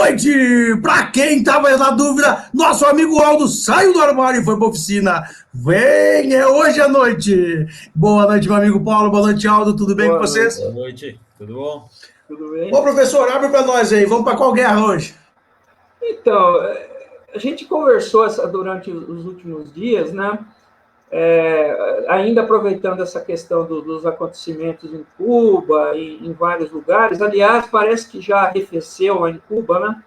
noite! Para quem estava na dúvida, nosso amigo Aldo saiu do armário e foi para a oficina. Vem, é hoje à noite. Boa noite, meu amigo Paulo. Boa noite, Aldo. Tudo bem com vocês? Boa noite. Tudo bom? Tudo bem? Ô, professor, abre para nós aí. Vamos para qual guerra hoje? Então, a gente conversou durante os últimos dias, né? Ainda aproveitando essa questão dos acontecimentos em Cuba e em vários lugares. Aliás, parece que já arrefeceu lá em Cuba, né?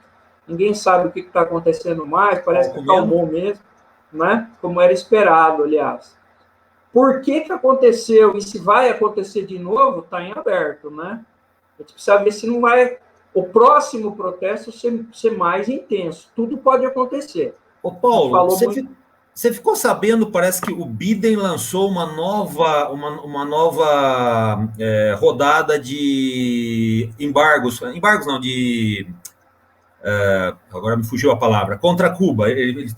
Ninguém sabe o que está acontecendo mais, parece que acalmou mesmo, né? Como era esperado, aliás. Por que aconteceu e se vai acontecer de novo, está em aberto, né? A gente precisa ver se não vai o próximo protesto ser mais intenso. Tudo pode acontecer. Ô, Paulo, você ficou sabendo, parece que o Biden lançou uma nova rodada de embargos não, agora me fugiu a palavra, contra Cuba. Ele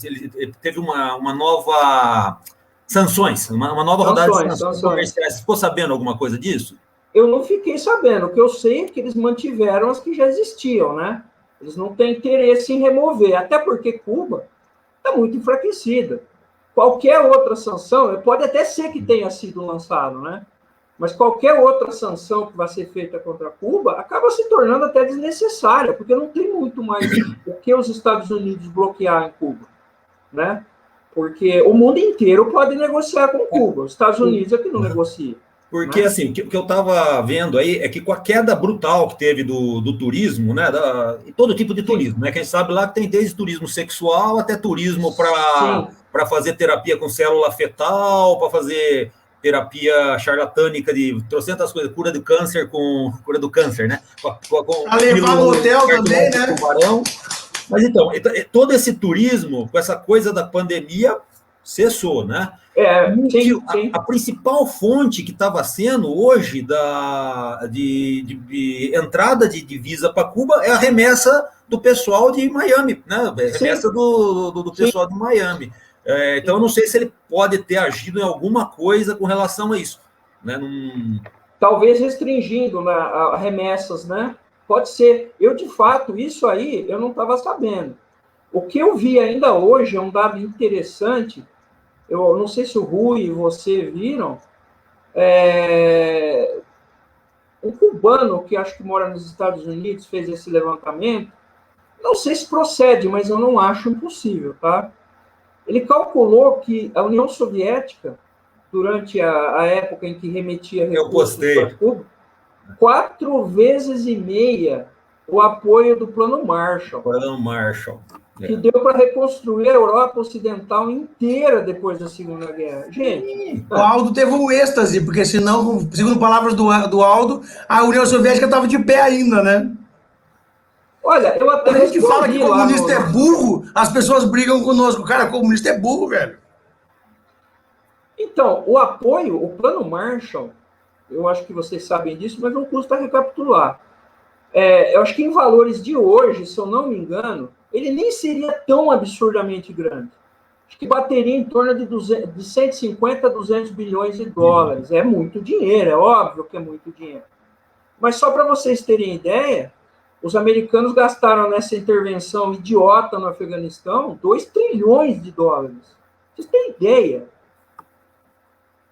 teve uma nova sanções, uma nova rodada de sanções comerciais. Você ficou sabendo alguma coisa disso? Eu não fiquei sabendo. O que eu sei é que eles mantiveram as que já existiam, né? Eles não têm interesse em remover, até porque Cuba está muito enfraquecida. Qualquer outra sanção, pode até ser que tenha sido lançado, né? Mas qualquer outra sanção que vai ser feita contra Cuba acaba se tornando até desnecessária, porque não tem muito mais o que os Estados Unidos bloquear em Cuba, né? Porque o mundo inteiro pode negociar com Cuba, os Estados Unidos é que não negocia. Porque, assim, o que eu estava vendo aí é que com a queda brutal que teve do turismo, né, todo tipo de turismo, né, quem sabe lá que tem desde turismo sexual até turismo para fazer terapia com célula fetal, para fazer terapia charlatânica de trocentas coisas, cura do câncer, né? Para levar no hotel também, né? Tubarão. Mas então, todo esse turismo, com essa coisa da pandemia, cessou, né? A principal fonte que estava sendo hoje de entrada de divisa para Cuba é a remessa do pessoal de Miami, né? A remessa do pessoal de Miami. Então, eu não sei se ele pode ter agido em alguma coisa com relação a isso, né? Talvez restringindo a remessas, né? Pode ser. Eu, de fato, isso aí eu não estava sabendo. O que eu vi ainda hoje é um dado interessante. Eu não sei se o Rui e você viram, um cubano que acho que mora nos Estados Unidos fez esse levantamento. Não sei se procede, mas eu não acho impossível, tá? Ele calculou que a União Soviética, durante a época em que remetia recursos para Cuba, 4,5 vezes o apoio do Plano Marshall. Que deu para reconstruir a Europa Ocidental inteira depois da Segunda Guerra. Gente... O Aldo teve um êxtase, porque senão, segundo palavras do Aldo, a União Soviética estava de pé ainda, né? Olha, eu até... Quando a gente fala que comunista é burro, as pessoas brigam conosco. Cara, comunista é burro, velho. Então, o apoio, o Plano Marshall, eu acho que vocês sabem disso, mas não custa recapitular. Eu acho que em valores de hoje, se eu não me engano, ele nem seria tão absurdamente grande. Acho que bateria em torno de 150 a 200 bilhões de dólares. É muito dinheiro, é óbvio que é muito dinheiro. Mas só para vocês terem ideia, os americanos gastaram nessa intervenção idiota no Afeganistão 2 trilhões de dólares. Vocês têm ideia?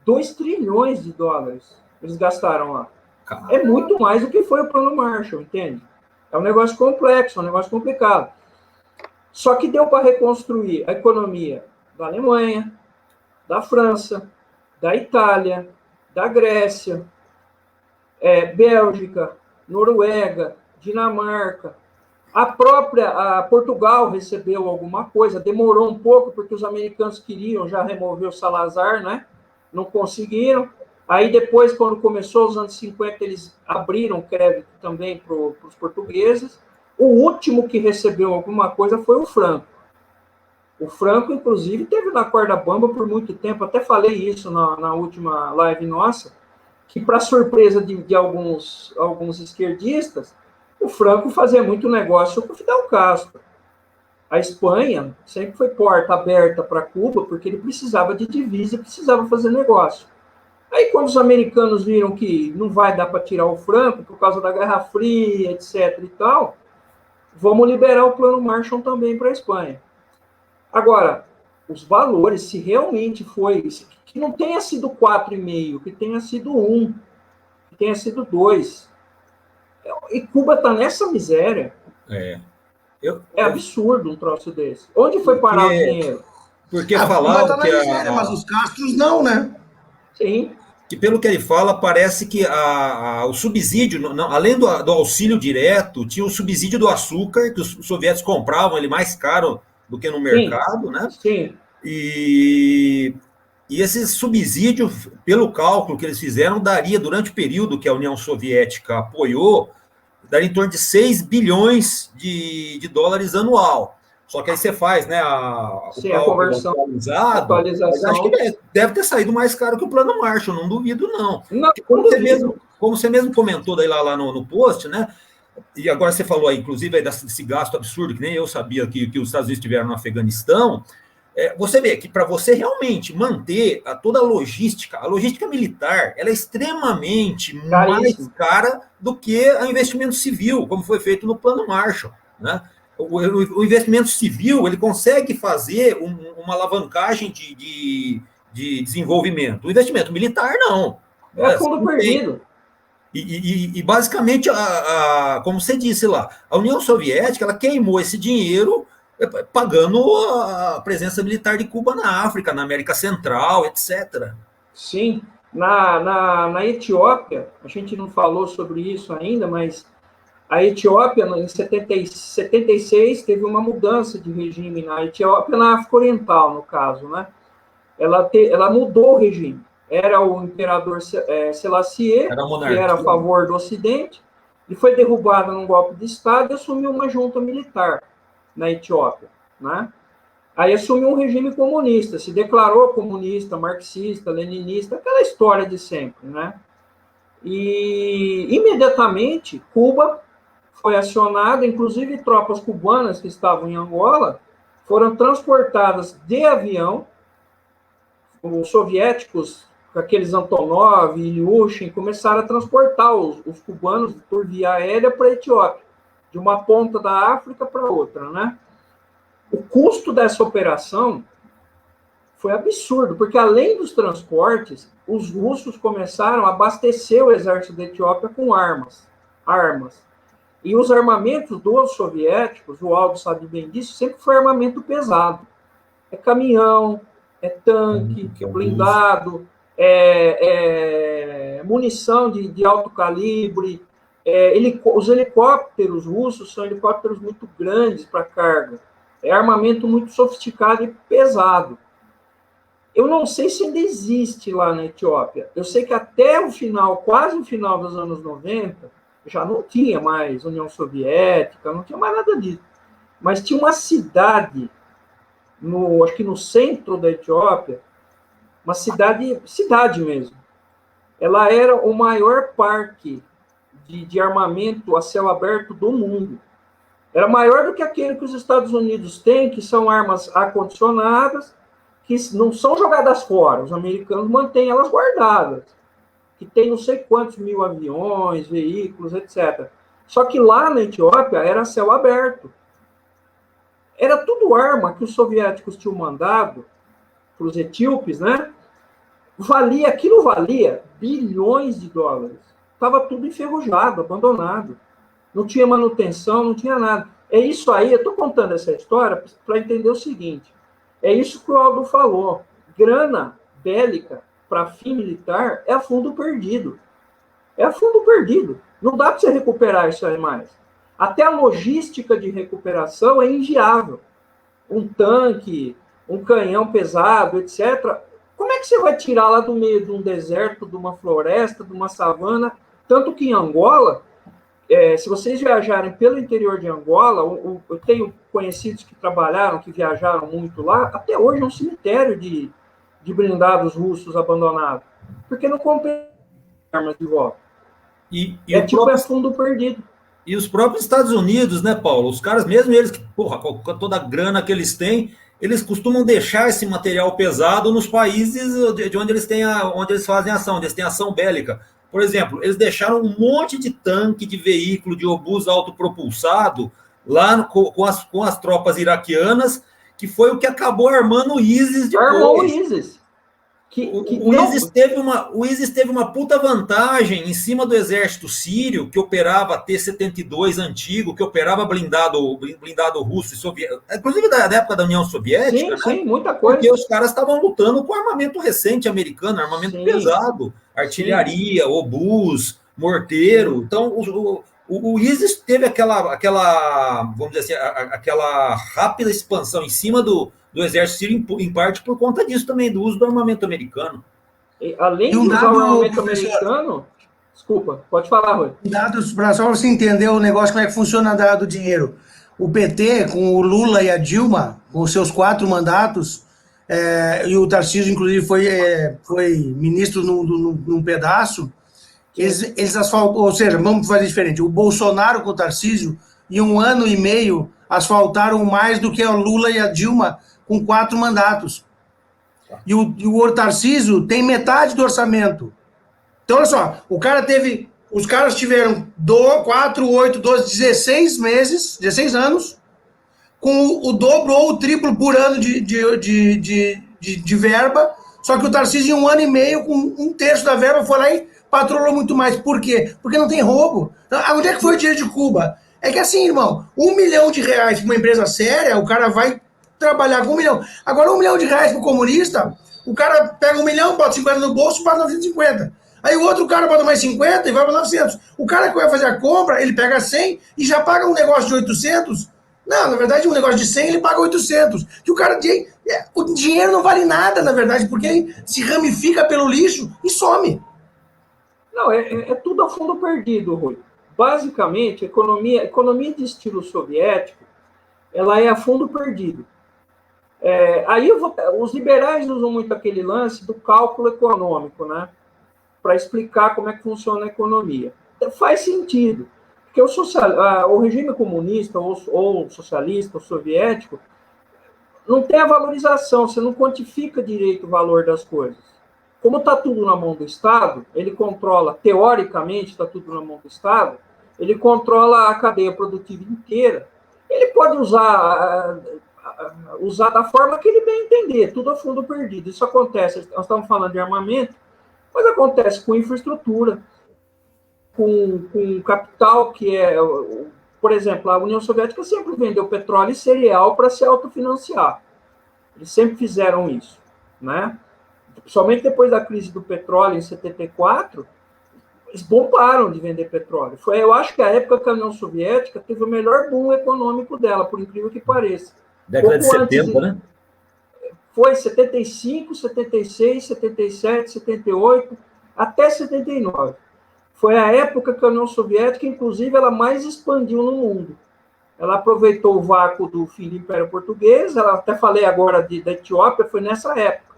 2 trilhões de dólares eles gastaram lá. É muito mais do que foi o Plano Marshall, entende? É um negócio complexo, é um negócio complicado. Só que deu para reconstruir a economia da Alemanha, da França, da Itália, da Grécia, Bélgica, Noruega, Dinamarca. A Portugal recebeu alguma coisa, demorou um pouco, porque os americanos queriam já remover o Salazar, né? Não conseguiram. Aí depois, quando começou os anos 50, eles abriram crédito também para os portugueses. O último que recebeu alguma coisa foi o Franco. O Franco, inclusive, teve na corda bamba por muito tempo. Até falei isso na última live nossa, que, para surpresa de alguns esquerdistas, o Franco fazia muito negócio com o Fidel Castro. A Espanha sempre foi porta aberta para Cuba, porque ele precisava de divisa e precisava fazer negócio. Aí, quando os americanos viram que não vai dar para tirar o Franco, por causa da Guerra Fria, etc. e tal, vamos liberar o plano Marshall também para a Espanha. Agora, os valores, se realmente foi, que não tenha sido 4,5, que tenha sido 1, que tenha sido 2. E Cuba está nessa miséria. É absurdo um troço desse. Onde foi parar o dinheiro? Porque falaram que mas os Castros não, né? Sim. Que pelo que ele fala, parece que o subsídio, não, além do auxílio direto, tinha o subsídio do açúcar, que os soviéticos compravam ele mais caro do que no mercado, né? Sim. E esse subsídio, pelo cálculo que eles fizeram, daria, durante o período que a União Soviética apoiou, daria em torno de 6 bilhões de dólares anual. Só que aí você faz, né, a conversão atualização. Acho que deve ter saído mais caro que o Plano Marshall, não duvido, não. Como você mesmo comentou daí lá no post, né? E agora você falou aí, inclusive, aí desse gasto absurdo, que nem eu sabia que os Estados Unidos tiveram no Afeganistão. Você vê que para você realmente manter toda a logística militar, ela é extremamente mais cara do que o investimento civil, como foi feito no Plano Marshall, né? O investimento civil, ele consegue fazer uma alavancagem de desenvolvimento. O investimento militar, não. É fundo perdido. E basicamente, como você disse lá, a União Soviética, ela queimou esse dinheiro pagando a presença militar de Cuba na África, na América Central, etc. Sim. Na Etiópia, a gente não falou sobre isso ainda, mas a Etiópia, em 76, teve uma mudança de regime na Etiópia, na África Oriental, no caso, né? Ela mudou o regime. Era o imperador Selassie, que era a favor do Ocidente, e foi derrubado num golpe de Estado e assumiu uma junta militar na Etiópia, né? Aí assumiu um regime comunista, se declarou comunista, marxista, leninista, aquela história de sempre, né? E imediatamente Cuba foi acionada, inclusive tropas cubanas que estavam em Angola foram transportadas de avião. Os soviéticos, aqueles Antonov, Ilyushin, começaram a transportar os cubanos por via aérea para a Etiópia, de uma ponta da África para outra, né? O custo dessa operação foi absurdo, porque além dos transportes, os russos começaram a abastecer o exército da Etiópia com armas. E os armamentos dos soviéticos, o Aldo sabe bem disso, sempre foi armamento pesado. É caminhão, é tanque, é blindado, munição de alto calibre. Os helicópteros russos são helicópteros muito grandes para carga. É armamento muito sofisticado e pesado. Eu não sei se ainda existe lá na Etiópia. Eu sei que até o final, quase o final dos anos 90, já não tinha mais União Soviética, não tinha mais nada disso. Mas tinha uma cidade, acho que no centro da Etiópia, uma cidade mesmo. Ela era o maior parque de armamento a céu aberto do mundo. Era maior do que aquele que os Estados Unidos têm, que são armas acondicionadas, que não são jogadas fora. Os americanos mantêm elas guardadas. Que tem não sei quantos mil aviões, veículos, etc. Só que lá na Etiópia era céu aberto. Era tudo arma que os soviéticos tinham mandado para os etíopes, né? Aquilo valia bilhões de dólares. Estava tudo enferrujado, abandonado. Não tinha manutenção, não tinha nada. É isso aí, eu estou contando essa história para entender o seguinte. É isso que o Aldo falou. Grana bélica para fim militar é a fundo perdido. É a fundo perdido. Não dá para você recuperar isso aí mais. Até a logística de recuperação é inviável. Um tanque, um canhão pesado, etc. Como é que você vai tirar lá do meio de um deserto, de uma floresta, de uma savana? Tanto que em Angola, se vocês viajarem pelo interior de Angola, eu tenho conhecidos que trabalharam, que viajaram muito lá, até hoje é um cemitério de blindados russos abandonados, porque não compensa armas de volta. É fundo perdido. E os próprios Estados Unidos, né, Paulo? Os caras, mesmo eles, com toda a grana que eles têm, eles costumam deixar esse material pesado nos países de onde eles fazem ação, onde eles têm ação bélica. Por exemplo, eles deixaram um monte de tanque, de veículo, de obus autopropulsado lá com as tropas iraquianas, que foi o que acabou armando o ISIS depois. Armou o ISIS. O ISIS teve uma puta vantagem em cima do exército sírio, que operava T-72 antigo, que operava blindado russo e soviético, inclusive da época da União Soviética. Sim, muita coisa. Porque os caras estavam lutando com armamento recente americano, armamento pesado, artilharia, obus, morteiro. Então, o ISIS teve aquela, vamos dizer assim, aquela rápida expansão em cima do exército sírio, em parte por conta disso também, do uso do armamento americano. Além de usar o armamento americano... Desculpa, pode falar, Rui. Dados, para só você entender o negócio, como é que funciona dado o dinheiro. O PT, com o Lula e a Dilma, com os seus 4 mandatos, e o Tarcísio, inclusive, foi ministro num pedaço, eles asfaltam, ou seja, vamos fazer diferente, o Bolsonaro com o Tarcísio, em 1 ano e meio, asfaltaram mais do que o Lula e a Dilma com 4 mandatos. E o Tarcísio tem metade do orçamento. Então, olha só, os caras tiveram 4, 8, 12, 16 meses, 16 anos, com o dobro ou o triplo por ano de verba, só que o Tarcísio, em 1 ano e meio, com 1/3 da verba, foi lá e patrolou muito mais. Por quê? Porque não tem roubo. Então, onde é que foi o dinheiro de Cuba? É que assim, irmão, R$1 milhão para uma empresa séria, o cara vai trabalhar com 1 milhão. Agora, R$1 milhão para o comunista, o cara pega 1 milhão, bota 50 no bolso, paga 950. Aí o outro cara bota mais 50 e vai para 900. O cara que vai fazer a compra, ele pega 100 e já paga um negócio de 800. Não, na verdade, um negócio de 100 ele paga 800. Que o dinheiro não vale nada, na verdade, porque ele se ramifica pelo lixo e some. Não, é tudo a fundo perdido, Rui. Basicamente, economia de estilo soviético, ela é a fundo perdido. Os liberais usam muito aquele lance do cálculo econômico, né? Para explicar como é que funciona a economia. Faz sentido, porque o regime comunista, ou socialista, ou soviético, não tem a valorização, você não quantifica direito o valor das coisas. Como está tudo na mão do Estado, ele controla, teoricamente está tudo na mão do Estado, ele controla a cadeia produtiva inteira. Ele pode usar da forma que ele bem entender, tudo a fundo perdido. Isso acontece, nós estamos falando de armamento, mas acontece com infraestrutura, com capital, que por exemplo, a União Soviética sempre vendeu petróleo e cereal para se autofinanciar. Eles sempre fizeram isso, né? Somente depois da crise do petróleo, em 74, eles bombaram de vender petróleo. Eu acho que a época que a União Soviética teve o melhor boom econômico dela, por incrível que pareça. Década de 70, né? Foi 75, 76, 77, 78, até 79. Foi a época que a União Soviética, inclusive, ela mais expandiu no mundo. Ela aproveitou o vácuo do fim do Império Português, até falei agora da Etiópia, foi nessa época.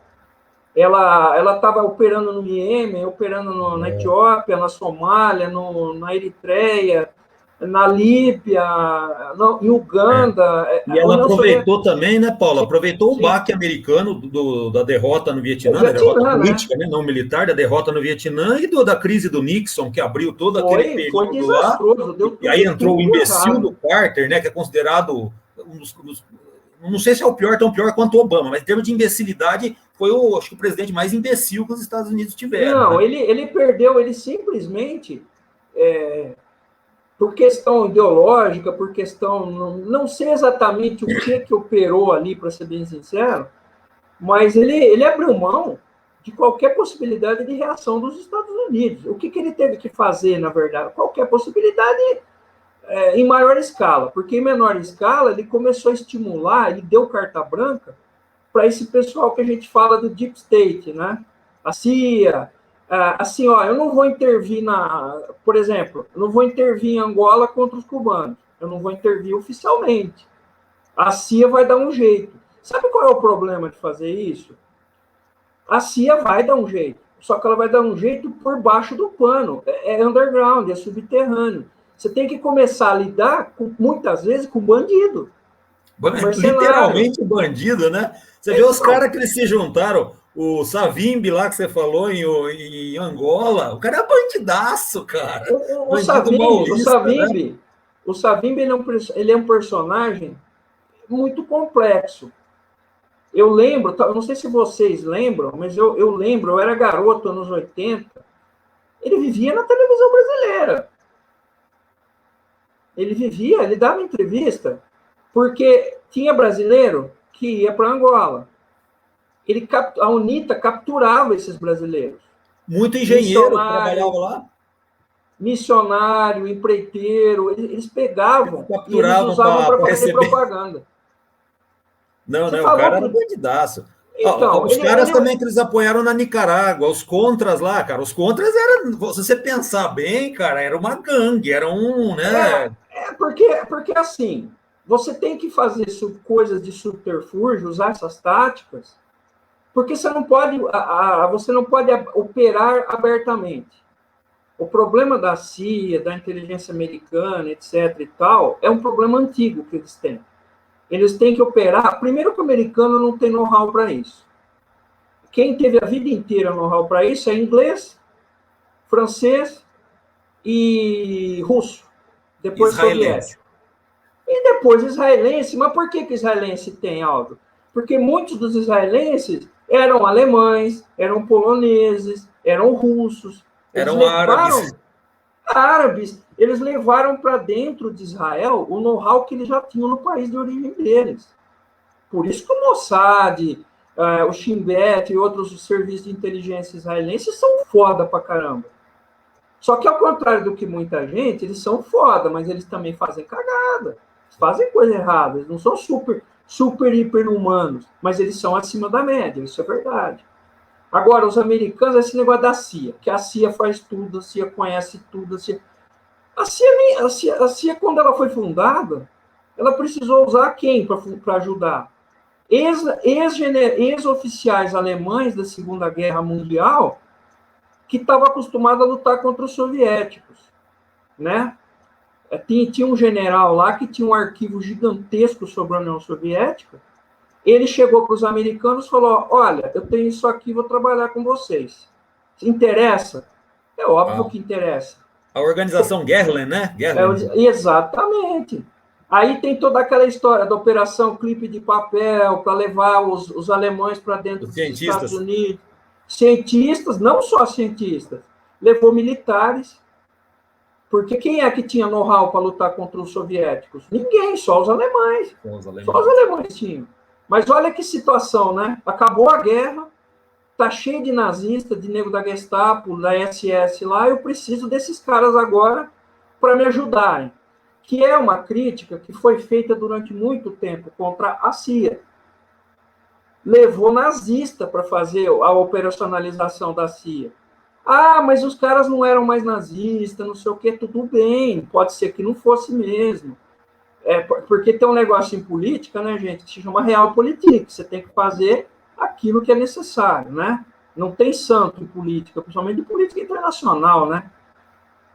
Ela estava operando no Iêmen, operando na Etiópia, na Somália, na Eritreia, na Líbia, em Uganda. E ela aproveitou também, né, Paulo? Aproveitou o baque americano da derrota no Vietnã, da derrota política, né? Não militar, da derrota no Vietnã e da crise do Nixon, que abriu todo aquele período lá. E aí entrou o imbecil do Carter, né, que é considerado um dos não sei se é o pior, tão pior quanto o Obama, mas em termos de imbecilidade, foi acho que o presidente mais imbecil que os Estados Unidos tiveram. Não, né? ele perdeu, ele simplesmente, por questão ideológica, por questão, não sei exatamente o que operou ali, para ser bem sincero, mas ele abriu mão de qualquer possibilidade de reação dos Estados Unidos. O que ele teve que fazer, na verdade? Qualquer possibilidade em maior escala, porque em menor escala ele começou a estimular, ele deu carta branca para esse pessoal que a gente fala do Deep State, né? A CIA, assim, eu não vou intervir por exemplo, eu não vou intervir em Angola contra os cubanos, eu não vou intervir oficialmente. A CIA vai dar um jeito. Sabe qual é o problema de fazer isso? A CIA vai dar um jeito, só que ela vai dar um jeito por baixo do pano, é underground, é subterrâneo. Você tem que começar a lidar, muitas vezes, com bandido. Literalmente bandido, né? Você vê os caras que eles se juntaram, o Savimbi lá que você falou em Angola, o cara é bandidaço, cara. O Savimbi, O Savimbi ele é um personagem muito complexo. Eu lembro, eu não sei se vocês lembram, mas eu lembro, eu era garoto, anos 80, ele vivia na televisão brasileira. Ele dava entrevista, porque tinha brasileiro que ia para Angola. A UNITA capturava esses brasileiros. Muito engenheiro que trabalhava lá. Missionário, empreiteiro, eles pegavam e eles Capturavam usavam para fazer receber propaganda. Não, Você o falou cara que- era bandidaço. Então, Os caras também que eles apoiaram na Nicarágua, os contras lá, cara, os contras eram, se você pensar bem, cara, era uma gangue, era um, né? Porque assim, você tem que fazer coisas de subterfúgio, usar essas táticas, porque você não pode operar abertamente. O problema da CIA, da inteligência americana, etc. e tal, é um problema antigo que eles têm. Eles têm que operar. Primeiro, que o americano não tem know-how para isso. Quem teve a vida inteira know-how para isso é inglês, francês e russo. Depois soviético. E depois israelense. Mas por que israelense tem, Aldo? Porque muitos dos israelenses eram alemães, eram poloneses, eram russos. Eram árabes. Eles levaram para dentro de Israel o know-how que eles já tinham no país de origem deles. Por isso que o Mossad, o Shin Bet e outros serviços de inteligência israelenses são foda pra caramba. Só que, ao contrário do que muita gente, eles são foda, mas eles também fazem cagada. Eles fazem coisa errada. Eles não são super hiper humanos, mas eles são acima da média. Isso é verdade. Agora, os americanos, esse negócio da CIA, que a CIA faz tudo, a CIA conhece tudo. A CIA, quando ela foi fundada, ela precisou usar quem para ajudar? Ex-oficiais alemães da Segunda Guerra Mundial que estavam acostumados a lutar contra os soviéticos, né? Tinha um general lá que tinha um arquivo gigantesco sobre a União Soviética. Ele chegou para os americanos e falou: olha, eu tenho isso aqui, vou trabalhar com vocês. Interessa? É óbvio que interessa. A organização Gerlen, né? Exatamente. Aí tem toda aquela história da Operação Clipe de Papel, para levar os alemães para dentro dos Estados Unidos. Cientistas, não só cientistas, levou militares. Porque quem é que tinha know-how para lutar contra os soviéticos? Ninguém, só os alemães. Só os alemães tinham. Mas olha que situação, né? Acabou a guerra, tá cheio de nazistas, de nego da Gestapo, da SS lá, eu preciso desses caras agora para me ajudarem. Que é uma crítica que foi feita durante muito tempo contra a CIA. Levou nazista para fazer a operacionalização da CIA. Ah, mas os caras não eram mais nazistas, não sei o quê, tudo bem, pode ser que não fosse mesmo. Porque tem um negócio em política, né, gente, que se chama realpolitik. Você tem que fazer aquilo que é necessário, né? Não tem santo em política, principalmente em política internacional, né?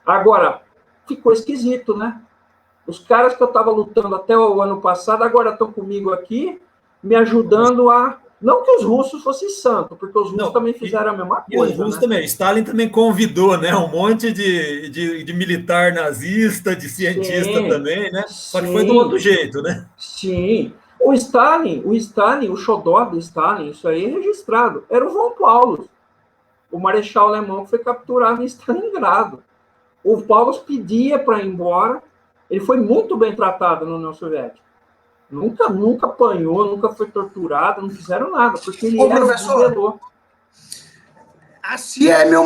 Agora, ficou esquisito, né? Os caras que eu estava lutando até o ano passado, agora estão comigo aqui, me ajudando a... Não que os russos fossem santos, porque os russos também fizeram a mesma coisa. E os russos também. Stalin também convidou, né? Um monte de militar nazista, de cientista também, né? Só que foi do outro jeito, né? Sim. O Stalin, o xodó do Stalin, isso aí é registrado, era o von Paulus, o marechal alemão que foi capturado em Stalingrado. O Paulus pedia para ir embora, ele foi muito bem tratado na União Soviética. Nunca apanhou, nunca foi torturado, não fizeram nada, porque ele era professor. A CIA é meu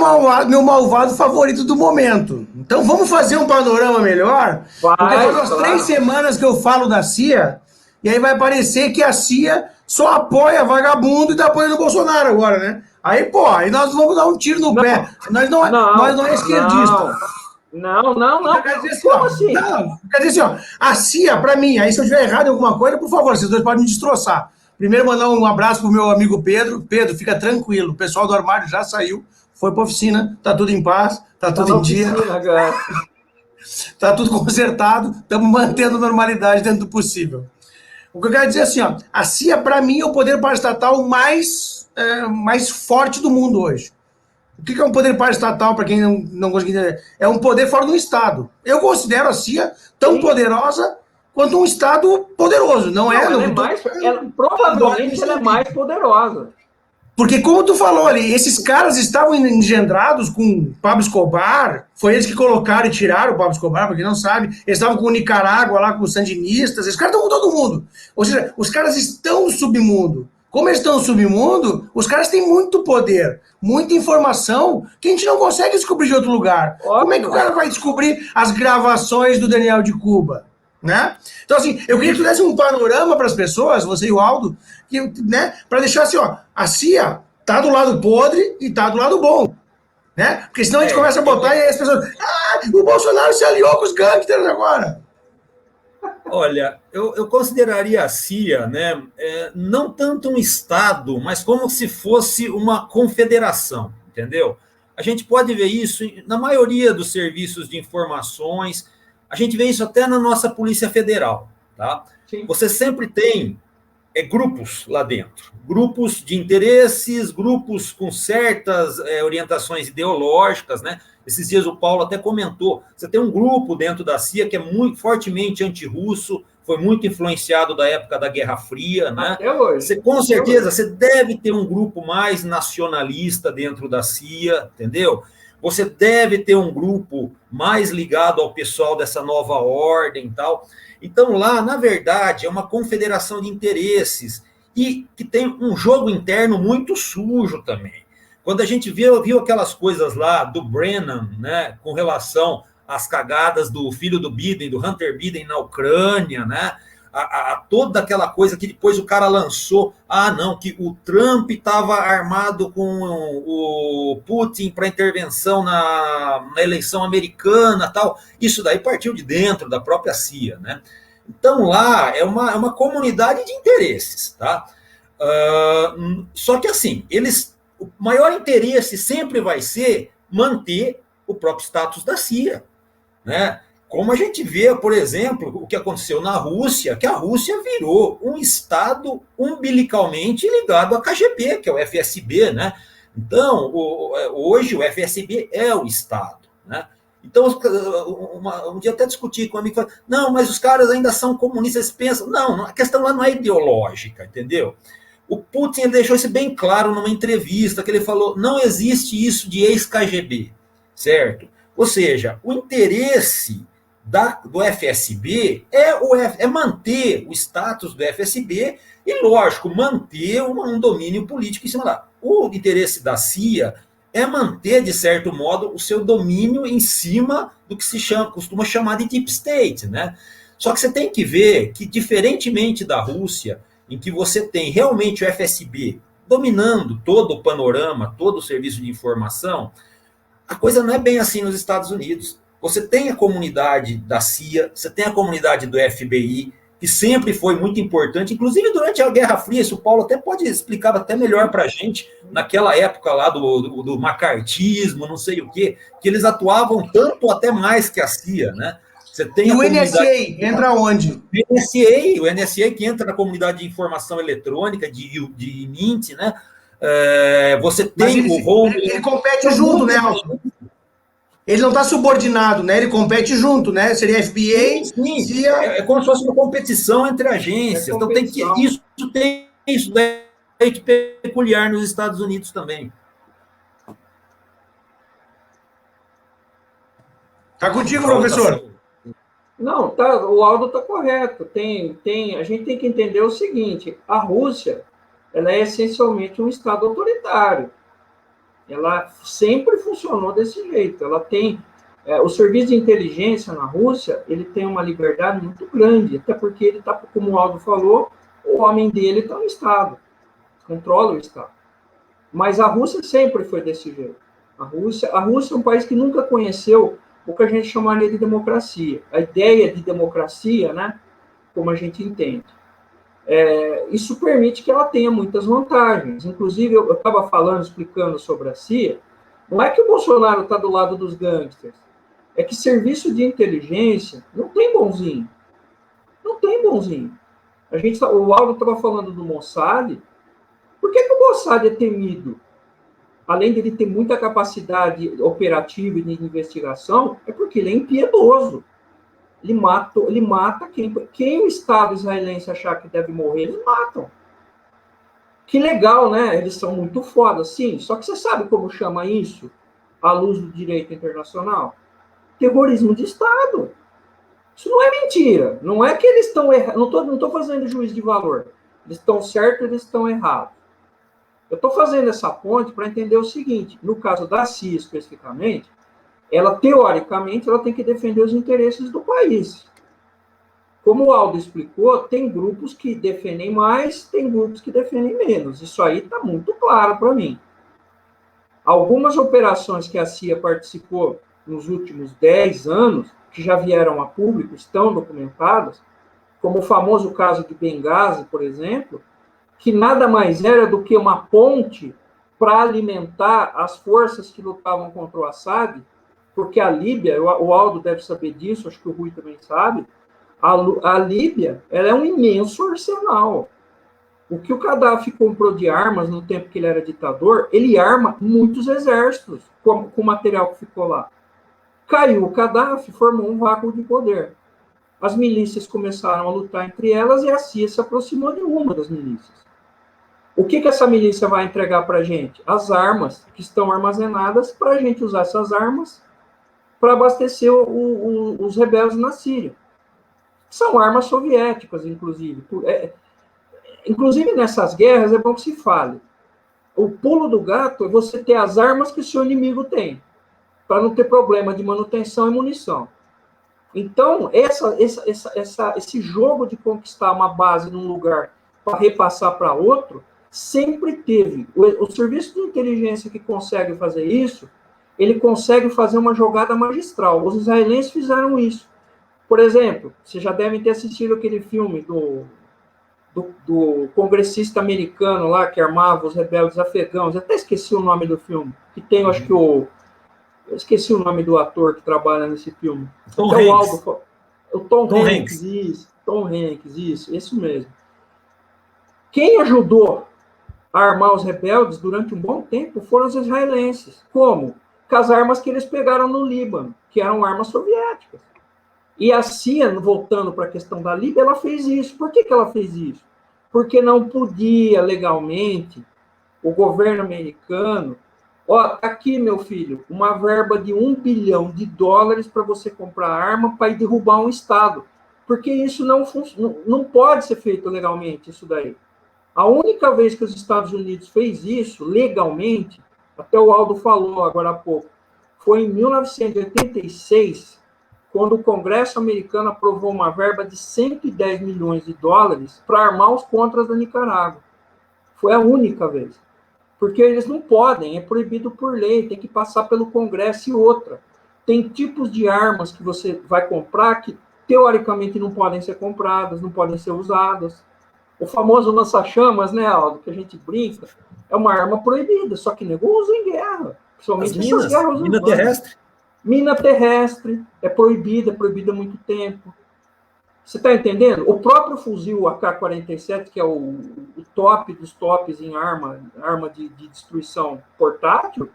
malvado favorito do momento. Então vamos fazer um panorama melhor? Porque faz umas 3 semanas que eu falo da CIA, e aí vai parecer que a CIA só apoia vagabundo e tá apoiando o Bolsonaro agora, né? Aí, pô, aí nós vamos dar um tiro no pé. Nós não é esquerdista. Não. Quer dizer assim, quer dizer assim, ó, a CIA, pra mim, aí se eu estiver errado em alguma coisa, por favor, vocês dois podem me destroçar. Primeiro, mandar um abraço pro meu amigo Pedro. Pedro, fica tranquilo, o pessoal do armário já saiu, foi pra oficina, tá tudo em paz, tá tudo em dia. Tá tudo consertado, estamos mantendo normalidade dentro do possível. O que eu quero dizer assim, ó, a CIA, pra mim, é o poder paraestatal mais forte do mundo hoje. O que é um poder paraestatal, para quem não conseguiu entender? É um poder fora do Estado. Eu considero a CIA tão poderosa quanto um Estado poderoso, não é? Ela é mais, provavelmente ela é mais poderosa. Porque, como tu falou ali, esses caras estavam engendrados com Pablo Escobar, foi eles que colocaram e tiraram o Pablo Escobar, para quem não sabe, eles estavam com o Nicarágua lá, com os sandinistas, esses caras estão com todo mundo. Ou seja, os caras estão no submundo. Como eles estão no submundo, os caras têm muito poder, muita informação que a gente não consegue descobrir de outro lugar. Óbvio. Como é que o cara vai descobrir as gravações do Daniel de Cuba? Né? Então, assim, eu queria que tu desse um panorama para as pessoas, você e o Aldo, né, para deixar assim, ó, a CIA tá do lado podre e tá do lado bom, né? Porque senão a gente começa a botar e as pessoas, o Bolsonaro se aliou com os gangsters agora. Olha, eu consideraria a CIA, né, não tanto um Estado, mas como se fosse uma confederação, entendeu? A gente pode ver isso na maioria dos serviços de informações. A gente vê isso até na nossa Polícia Federal, tá? Sim. Você sempre tem grupos lá dentro, grupos de interesses, grupos com certas orientações ideológicas, né? Esses dias o Paulo até comentou, você tem um grupo dentro da CIA que é muito fortemente antirrusso, foi muito influenciado da época da Guerra Fria, né? Até hoje. Você, com certeza, você deve ter um grupo mais nacionalista dentro da CIA, entendeu? Você deve ter um grupo mais ligado ao pessoal dessa nova ordem e tal. Então, lá, na verdade, é uma confederação de interesses e que tem um jogo interno muito sujo também. Quando a gente viu aquelas coisas lá do Brennan, né, com relação às cagadas do filho do Biden, do Hunter Biden na Ucrânia, né, toda aquela coisa que depois o cara lançou, não, que o Trump estava armado com o Putin para intervenção na eleição americana, tal. Isso daí partiu de dentro da própria CIA, né? Então lá é uma comunidade de interesses, tá? Só que assim, o maior interesse sempre vai ser manter o próprio status da CIA, né? Como a gente vê, por exemplo, o que aconteceu na Rússia, que a Rússia virou um Estado umbilicalmente ligado à KGB, que é o FSB, né? Então, hoje o FSB é o Estado, né? Então, um dia até discuti com um amigo, falei, não, mas os caras ainda são comunistas, eles pensam, não, a questão lá não é ideológica, entendeu? O Putin deixou isso bem claro numa entrevista, que ele falou, não existe isso de ex-KGB, certo? Ou seja, o interesse do FSB é manter o status do FSB e, lógico, manter um domínio político em cima lá. O interesse da CIA é manter, de certo modo, o seu domínio em cima do que costuma chamar de Deep State, né? Só que você tem que ver que, diferentemente da Rússia, em que você tem realmente o FSB dominando todo o panorama, todo o serviço de informação, a coisa não é bem assim nos Estados Unidos. Você tem a comunidade da CIA, você tem a comunidade do FBI, que sempre foi muito importante, inclusive durante a Guerra Fria, isso o Paulo até pode explicar até melhor para a gente, naquela época lá do macartismo, não sei o quê, que eles atuavam tanto até mais que a CIA, né? Você tem e o NSA entra onde? O NSA que entra na comunidade de informação eletrônica, de MINT, né? Você tem ele compete junto, né, Aldo? Ele não está subordinado, né? Ele compete junto, né? Seria FBA. Sim. CIA... É como se fosse uma competição entre agências. Então tem isso daí de peculiar nos Estados Unidos também. Tá contigo, professor? Não, tá, o Aldo está correto. A gente tem que entender o seguinte: a Rússia, ela é essencialmente um Estado autoritário. Ela sempre funcionou desse jeito. Ela tem o serviço de inteligência na Rússia, ele tem uma liberdade muito grande, até porque ele está, como o Aldo falou, o homem dele está no Estado, controla o Estado. Mas a Rússia sempre foi desse jeito. A Rússia é um país que nunca conheceu o que a gente chamaria de democracia. A ideia de democracia, né, como a gente entende. Isso permite que ela tenha muitas vantagens. Inclusive, eu estava explicando sobre a CIA, não é que o Bolsonaro está do lado dos gangsters, é que serviço de inteligência não tem bonzinho. Não tem bonzinho. O Aldo estava falando do Mossad. Por que o Mossad é temido? além de ele ter muita capacidade operativa e de investigação, é porque ele é impiedoso. Ele mata quem o Estado israelense achar que deve morrer, eles matam. Que legal, né? Eles são muito foda, sim. Só que você sabe como chama isso, à luz do direito internacional? Terrorismo de Estado. Isso não é mentira. Não é que eles estão errados. Não estou fazendo juízo de valor. Eles estão certos, eles estão errados. Eu estou fazendo essa ponte para entender o seguinte. No caso da CIA, especificamente, ela, teoricamente, ela tem que defender os interesses do país. Como o Aldo explicou, tem grupos que defendem mais, tem grupos que defendem menos. Isso aí está muito claro para mim. Algumas operações que a CIA participou nos últimos 10 anos, que já vieram a público, estão documentadas, como o famoso caso de Benghazi, por exemplo, que nada mais era do que uma ponte para alimentar as forças que lutavam contra o Assad, porque a Líbia, o Aldo deve saber disso, acho que o Rui também sabe, a Líbia, ela é um imenso arsenal. O que o Gaddafi comprou de armas no tempo que ele era ditador, ele arma muitos exércitos com o material que ficou lá. Caiu o Gaddafi, formou um vácuo de poder. As milícias começaram a lutar entre elas e a CIA se aproximou de uma das milícias. O que essa milícia vai entregar para a gente? As armas que estão armazenadas para a gente usar essas armas para abastecer os rebeldes na Síria. São armas soviéticas, inclusive. Inclusive, nessas guerras, é bom que se fale. O pulo do gato é você ter as armas que o seu inimigo tem, para não ter problema de manutenção e munição. Então, esse jogo de conquistar uma base num lugar para repassar para outro, sempre teve. O serviço de inteligência que consegue fazer isso, ele consegue fazer uma jogada magistral. Os israelenses fizeram isso. Por exemplo, vocês já devem ter assistido aquele filme do congressista americano lá, que armava os rebeldes afegãos. Eu até esqueci o nome do filme. Que tem, acho que eu esqueci o nome do ator que trabalha nesse filme. Tom Hanks. O Tom Hanks, isso. Tom Hanks, isso mesmo. Quem ajudou a armar os rebeldes durante um bom tempo foram os israelenses. Como? Com as armas que eles pegaram no Líbano, que eram armas soviéticas. E a CIA, voltando para a questão da Líbia, ela fez isso. Por que ela fez isso? Porque não podia, legalmente, o governo americano... Ó, aqui, meu filho, uma verba de $1 bilhão para você comprar arma para ir derrubar um Estado. Porque isso não pode ser feito legalmente, isso daí. A única vez que os Estados Unidos fez isso, legalmente, até o Aldo falou agora há pouco, foi em 1986, quando o Congresso americano aprovou uma verba de $110 milhões para armar os contras da Nicarágua. Foi a única vez. Porque eles não podem, é proibido por lei, tem que passar pelo Congresso e outra. Tem tipos de armas que você vai comprar que, teoricamente, não podem ser compradas, não podem ser usadas. O famoso lança-chamas, né, Aldo, que a gente brinca, é uma arma proibida, só que nego usa em guerra. Principalmente essas guerras. Mina terrestre. Mina terrestre é proibida há muito tempo. Você está entendendo? O próprio fuzil AK-47, que é o top dos tops em arma de destruição portátil,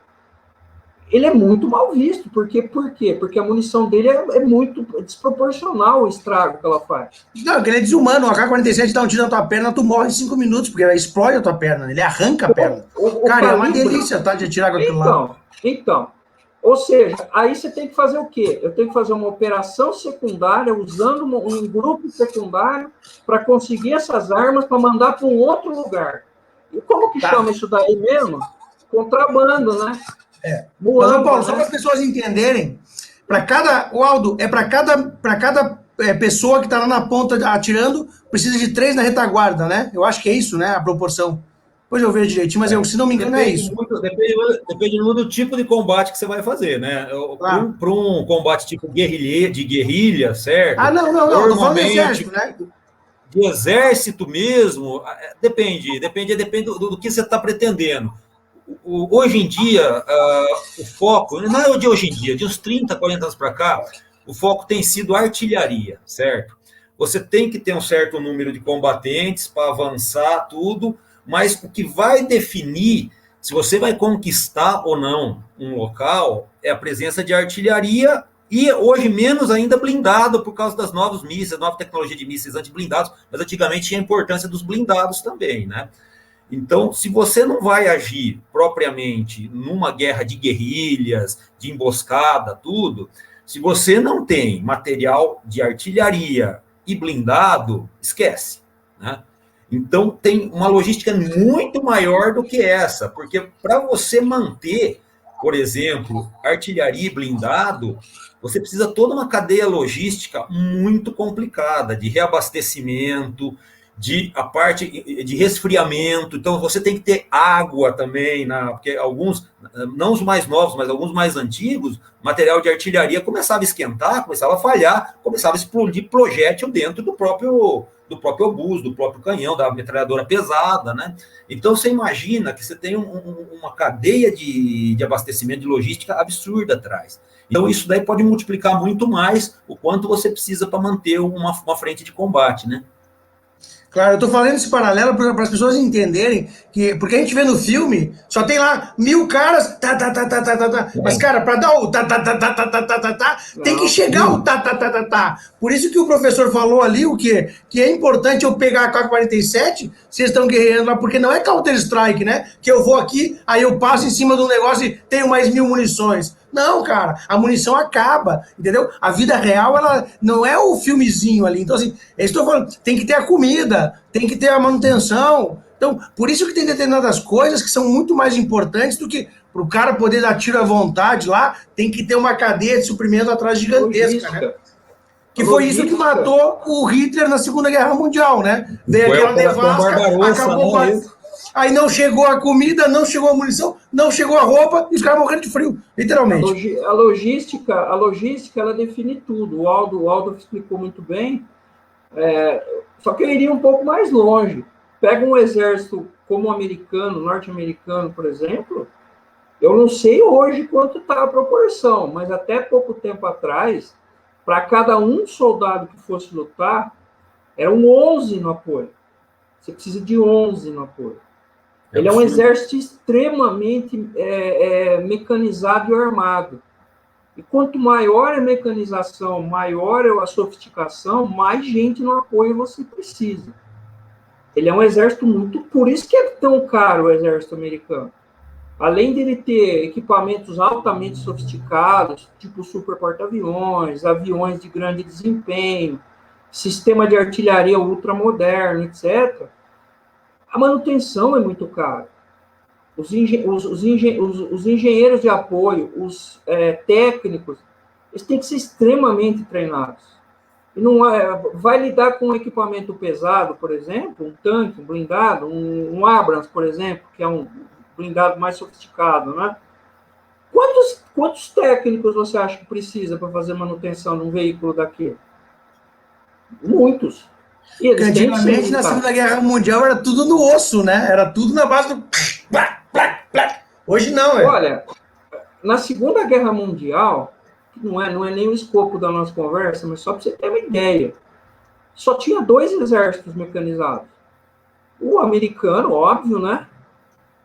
ele é muito mal visto. Por quê? Porque a munição dele é muito desproporcional o estrago que ela faz. Não, ele é desumano. O AK-47 dá um tiro na tua perna, tu morre em 5 minutos, porque ele explode a tua perna, ele arranca a perna. Cara, é uma delícia, tá, de atirar com aquilo lá. Então, ou seja, aí você tem que fazer o quê? Eu tenho que fazer uma operação secundária, usando um grupo secundário, para conseguir essas armas, para mandar para um outro lugar. E como que chama isso daí mesmo? Contrabando, né? Mas, Paulo, só para as pessoas entenderem, o Aldo, para cada pessoa que está lá na ponta atirando, precisa de 3 na retaguarda, né? Eu acho que é isso, né? A proporção. Depois eu vejo direitinho, mas se não me engano é isso. Depende muito do tipo de combate que você vai fazer, né? Claro. Para um combate tipo de guerrilha, certo? Não, tô falando de exército, né? De exército mesmo, depende do que você está pretendendo. Hoje em dia, o foco, não é de hoje em dia, de uns 30, 40 anos para cá, o foco tem sido artilharia, certo? Você tem que ter um certo número de combatentes para avançar tudo, mas o que vai definir Se você vai conquistar ou não um local, é a presença de artilharia e hoje menos ainda blindado por causa das novos mísseis, nova tecnologia de mísseis antiblindados, mas antigamente tinha a importância dos blindados também, né? Então, se você não vai agir propriamente numa guerra de guerrilhas, de emboscada, tudo, se você não tem material de artilharia e blindado, esquece, né? Então, tem uma logística muito maior do que essa, porque para você manter, por exemplo, artilharia e blindado, você precisa toda uma cadeia logística muito complicada, de reabastecimento, de a parte de resfriamento. Então, você tem que ter água também, porque alguns, não os mais novos, mas alguns mais antigos, material de artilharia começava a esquentar, começava a falhar, começava a explodir projétil dentro do próprio obus, do próprio canhão, da metralhadora pesada, né? Então, você imagina que você tem uma cadeia de abastecimento de logística absurda atrás. Então, isso daí pode multiplicar muito mais o quanto você precisa para manter uma frente de combate, né? Claro, eu tô falando esse paralelo para as pessoas entenderem que, porque a gente vê no filme, só tem lá 1000 caras, mas, cara, para dar o tem que chegar o Por isso que o professor falou ali o quê? Que é importante eu pegar a K-47, vocês estão guerreando lá, porque não é Counter-Strike, né? Que eu vou aqui, aí eu passo em cima de um negócio e tenho mais 1000 munições. Não, cara, a munição acaba, entendeu? A vida real, ela não é o filmezinho ali. Então, assim, eu estou falando, tem que ter a comida, tem que ter a manutenção. Então, por isso que tem determinadas coisas que são muito mais importantes do que para o cara poder dar tiro à vontade lá, tem que ter uma cadeia de suprimento atrás gigantesca, né? Que foi isso que matou o Hitler na Segunda Guerra Mundial, né? Veio aquela nevasca, acabou com a... Aí não chegou a comida, não chegou a munição, não chegou a roupa e os caras morrendo de frio, literalmente. A logística, ela define tudo. O Aldo explicou muito bem. Só que eu iria um pouco mais longe. Pega um exército como o americano, norte-americano, por exemplo. Eu não sei hoje quanto está a proporção, mas até pouco tempo atrás, para cada um soldado que fosse lutar, eram 11 no apoio. Você precisa de 11 no apoio. Ele é um exército extremamente mecanizado e armado. E quanto maior a mecanização, maior a sofisticação, mais gente no apoio você precisa. Ele é um exército muito... Por isso que é tão caro o exército americano. Além de ele ter equipamentos altamente sofisticados, tipo super porta-aviões, aviões de grande desempenho, sistema de artilharia ultramoderno, etc., a manutenção é muito cara. Os engenheiros de apoio, os técnicos, eles têm que ser extremamente treinados. E não vai lidar com um equipamento pesado, por exemplo, um tanque, um blindado, um Abrams, por exemplo, que é um blindado mais sofisticado, né? Quantos técnicos você acha que precisa para fazer manutenção de um veículo daquele? Muitos. Porque antigamente, na Segunda Guerra Mundial, era tudo no osso, né? Era tudo na base do... Hoje não, velho. Olha, na Segunda Guerra Mundial, não é nem o escopo da nossa conversa, mas só para você ter uma ideia, só tinha 2 exércitos mecanizados. O americano, óbvio, né?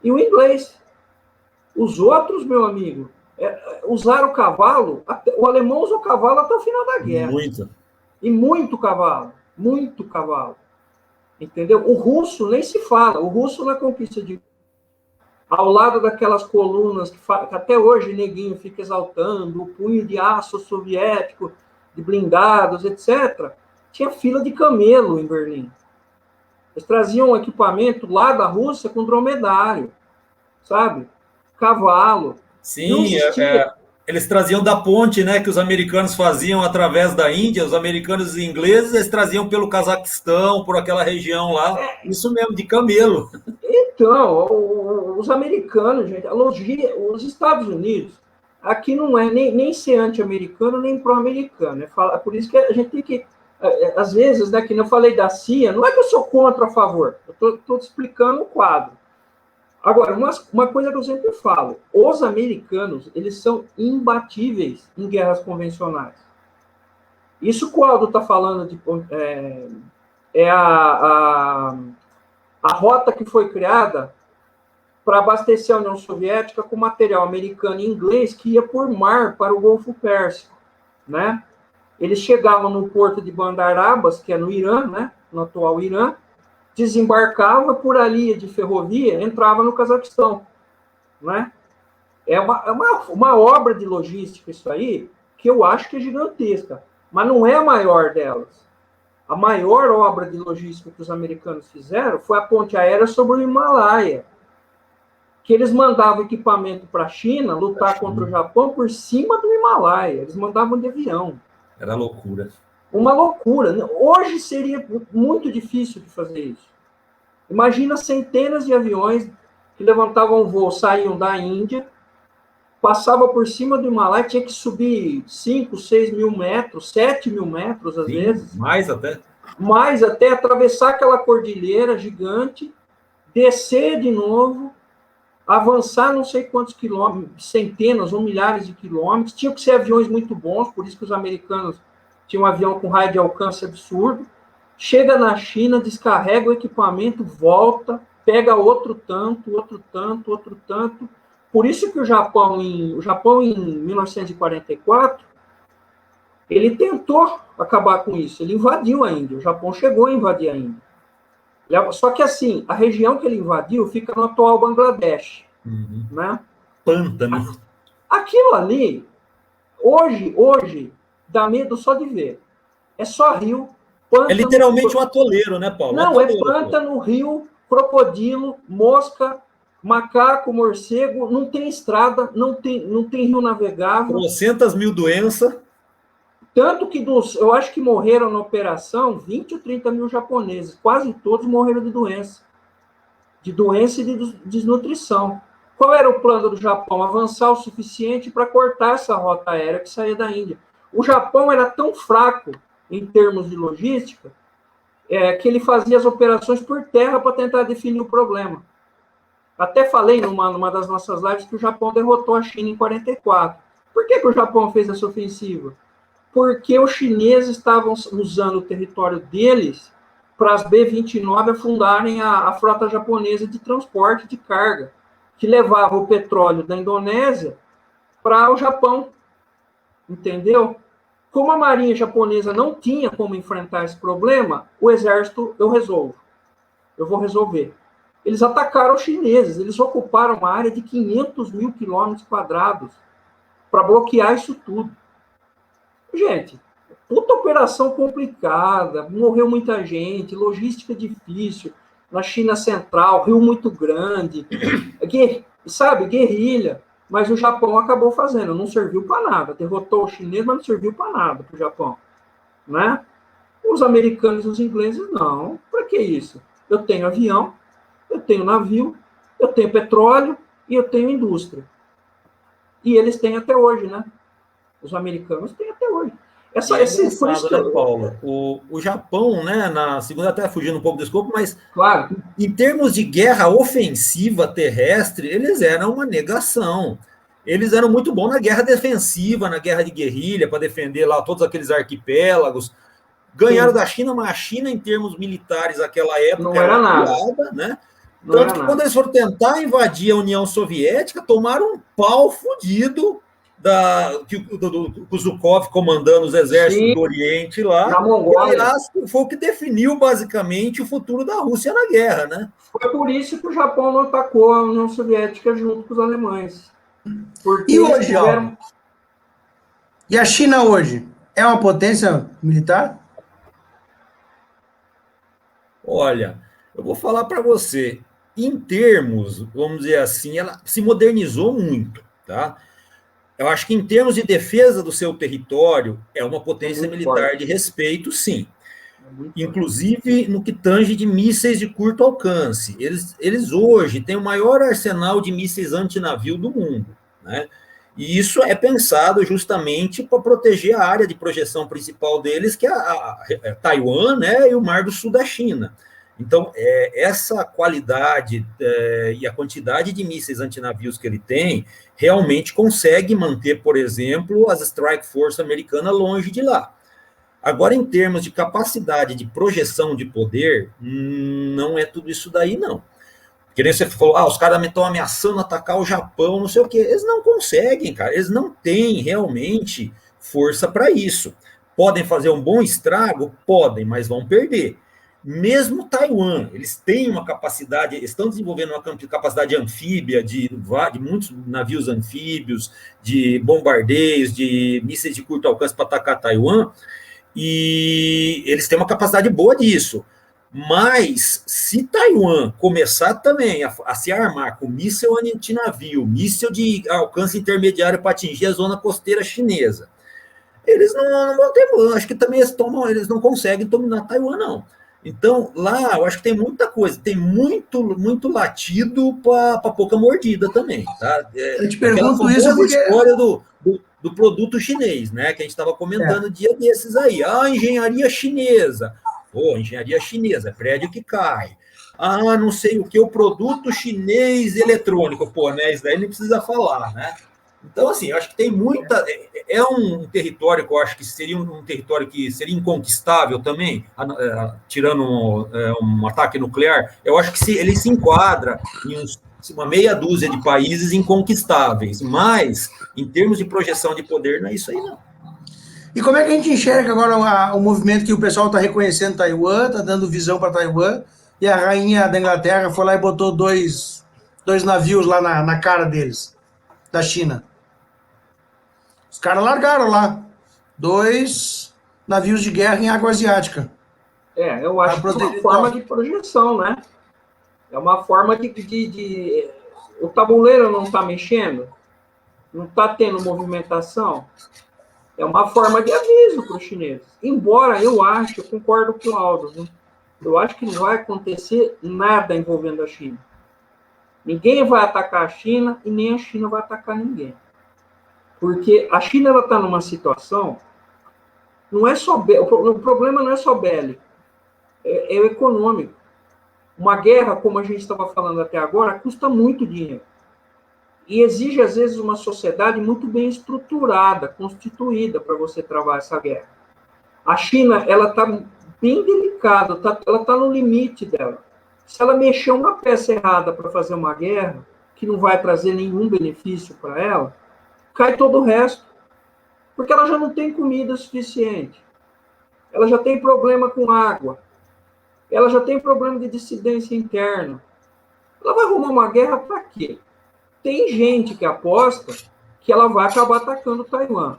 E o inglês. Os outros, meu amigo, usaram o cavalo, o alemão usou cavalo até o final da guerra. Muito. E muito cavalo. Entendeu? O russo nem se fala. O russo na conquista de... Ao lado daquelas colunas que até hoje neguinho fica exaltando, o punho de aço soviético, de blindados, etc., tinha fila de camelo em Berlim. Eles traziam equipamento lá da Rússia com dromedário, sabe? Cavalo. Sim, eles traziam da ponte, né, que os americanos faziam através da Índia, os americanos e ingleses, eles traziam pelo Cazaquistão, por aquela região lá, isso mesmo, de camelo. Então, os americanos, gente, os Estados Unidos, aqui não é nem ser anti-americano, nem pró-americano. Por isso que a gente tem que, às vezes, né, que eu falei da CIA, não é que eu sou contra a favor, eu estou te explicando o quadro. Agora, uma coisa que eu sempre falo, os americanos, eles são imbatíveis em guerras convencionais. Isso que o Aldo está falando a rota que foi criada para abastecer a União Soviética com material americano e inglês que ia por mar para o Golfo Pérsico, né? Eles chegavam no porto de Bandar Abbas, que é no Irã, né? No atual Irã, desembarcava por ali de ferrovia, entrava no Cazaquistão, né? É uma obra de logística isso aí, que eu acho que é gigantesca, mas não é a maior delas. A maior obra de logística que os americanos fizeram foi a ponte aérea sobre o Himalaia, que eles mandavam equipamento para a China lutar contra o Japão por cima do Himalaia. Eles mandavam de avião. Era loucura. Uma loucura. Hoje seria muito difícil de fazer isso. Imagina centenas de aviões que levantavam voo, saíam da Índia, passavam por cima do Himalaia, tinha que subir 5, 6 mil metros, 7 mil metros, às vezes. Mais até. Mais até atravessar aquela cordilheira gigante, descer de novo, avançar não sei quantos quilômetros, centenas ou milhares de quilômetros. Tinham que ser aviões muito bons, por isso que os americanos tinham um avião com raio de alcance absurdo. Chega na China, descarrega o equipamento, volta, pega outro tanto, outro tanto, outro tanto. Por isso que o Japão em 1944, ele tentou acabar com isso. Ele invadiu a Índia. O Japão chegou a invadir a Índia. Só que, assim, a região que ele invadiu fica no atual Bangladesh. Né? Pântano. Aquilo ali, hoje, dá medo só de ver. É só rio, pântano... É literalmente um atoleiro, né, Paulo? Não, atoleiro, é pântano, rio, crocodilo, mosca, macaco, morcego, não tem estrada, não tem rio navegável. 300 mil doenças. Tanto que eu acho que morreram na operação 20 ou 30 mil japoneses. Quase todos morreram de doença. De doença e de desnutrição. Qual era o plano do Japão? Avançar o suficiente para cortar essa rota aérea que saía da Índia. O Japão era tão fraco em termos de logística que ele fazia as operações por terra para tentar definir o problema. Até falei numa das nossas lives que o Japão derrotou a China em 1944. Por que o Japão fez essa ofensiva? Porque os chineses estavam usando o território deles para as B-29 afundarem a frota japonesa de transporte de carga, que levava o petróleo da Indonésia para o Japão. Entendeu? Como a marinha japonesa não tinha como enfrentar esse problema, o exército, eu vou resolver. Eles atacaram os chineses, eles ocuparam uma área de 500 mil quilômetros quadrados para bloquear isso tudo. Gente, puta operação complicada, morreu muita gente, logística difícil, na China Central, rio muito grande, sabe, guerrilha, mas o Japão acabou fazendo, não serviu para nada, derrotou o chinês, mas não serviu para nada para o Japão, né? Os americanos e os ingleses, não, para que isso? Eu tenho avião, eu tenho navio, eu tenho petróleo e eu tenho indústria. E eles têm até hoje, né? Os americanos têm até hoje. Por isso que Paulo? O Japão, né, na segunda, até fugindo um pouco do escopo, mas claro, em termos de guerra ofensiva terrestre, eles eram uma negação. Eles eram muito bons na guerra defensiva, na guerra de guerrilha, para defender lá todos aqueles arquipélagos. Ganharam da China, mas a China, em termos militares, naquela época, não era nada, né? Tanto que quando eles foram tentar invadir a União Soviética, tomaram um pau fodido do Zhukov comandando os exércitos do Oriente lá. Na Mongólia. E aliás, foi o que definiu basicamente o futuro da Rússia na guerra, né? Foi por isso que o Japão não atacou a União Soviética junto com os alemães. Porque e hoje, e a China hoje? É uma potência militar? Olha, eu vou falar para você, em termos, vamos dizer assim, ela se modernizou muito, tá? Eu acho que em termos de defesa do seu território, é uma potência militar de respeito, sim. Inclusive no que tange de mísseis de curto alcance. Eles hoje têm o maior arsenal de mísseis antinavio do mundo, né? E isso é pensado justamente para proteger a área de projeção principal deles, que é a Taiwan, né, e o Mar do Sul da China. Então, essa qualidade e a quantidade de mísseis antinavios que ele tem realmente consegue manter, por exemplo, as Strike Force americanas longe de lá. Agora, em termos de capacidade de projeção de poder, não é tudo isso daí, não. Que nem você falou, os caras estão ameaçando atacar o Japão, não sei o quê. Eles não conseguem, cara. Eles não têm realmente força para isso. Podem fazer um bom estrago? Podem, mas vão perder. Mesmo Taiwan, eles têm uma capacidade, estão desenvolvendo uma capacidade anfíbia de muitos navios anfíbios, de bombardeios, de mísseis de curto alcance para atacar Taiwan, e eles têm uma capacidade boa disso. Mas, se Taiwan começar também a se armar com míssil antinavio, míssil de alcance intermediário para atingir a zona costeira chinesa, eles não vão ter. Acho que também eles não conseguem dominar Taiwan, não. Então, lá, eu acho que tem muita coisa, tem muito latido para pouca mordida também. Tá? Eu te pergunto isso porque... história do produto chinês, né? Que a gente estava comentando dia desses aí. Engenharia chinesa. Engenharia chinesa, prédio que cai. Não sei o que, o produto chinês eletrônico. Né? Isso daí nem precisa falar, né? Então, assim, eu acho que tem muita... É um território que eu acho que seria um território que seria inconquistável também, tirando um ataque nuclear. Eu acho que ele se enquadra em uma meia dúzia de países inconquistáveis, mas, em termos de projeção de poder, não é isso aí, não. E como é que a gente enxerga agora o movimento que o pessoal está reconhecendo Taiwan, está dando visão para Taiwan, e a rainha da Inglaterra foi lá e botou dois navios lá na cara deles, da China. Os caras largaram lá 2 navios de guerra em água asiática. Eu acho que é uma forma de projeção, né? É uma forma de... O tabuleiro não está mexendo? Não está tendo movimentação? É uma forma de aviso para os chineses. Embora eu concordo com o Aldo, né? Eu acho que não vai acontecer nada envolvendo a China. Ninguém vai atacar a China e nem a China vai atacar ninguém. Porque a China está numa situação, não é só o problema não é só bélico, é o econômico. Uma guerra, como a gente estava falando até agora, custa muito dinheiro. E exige, às vezes, uma sociedade muito bem estruturada, constituída para você travar essa guerra. A China, ela está bem delicada, ela está no limite dela. Se ela mexer uma peça errada para fazer uma guerra, que não vai trazer nenhum benefício para ela, cai todo o resto. Porque ela já não tem comida suficiente. Ela já tem problema com água. Ela já tem problema de dissidência interna. Ela vai arrumar uma guerra para quê? Tem gente que aposta que ela vai acabar atacando Taiwan.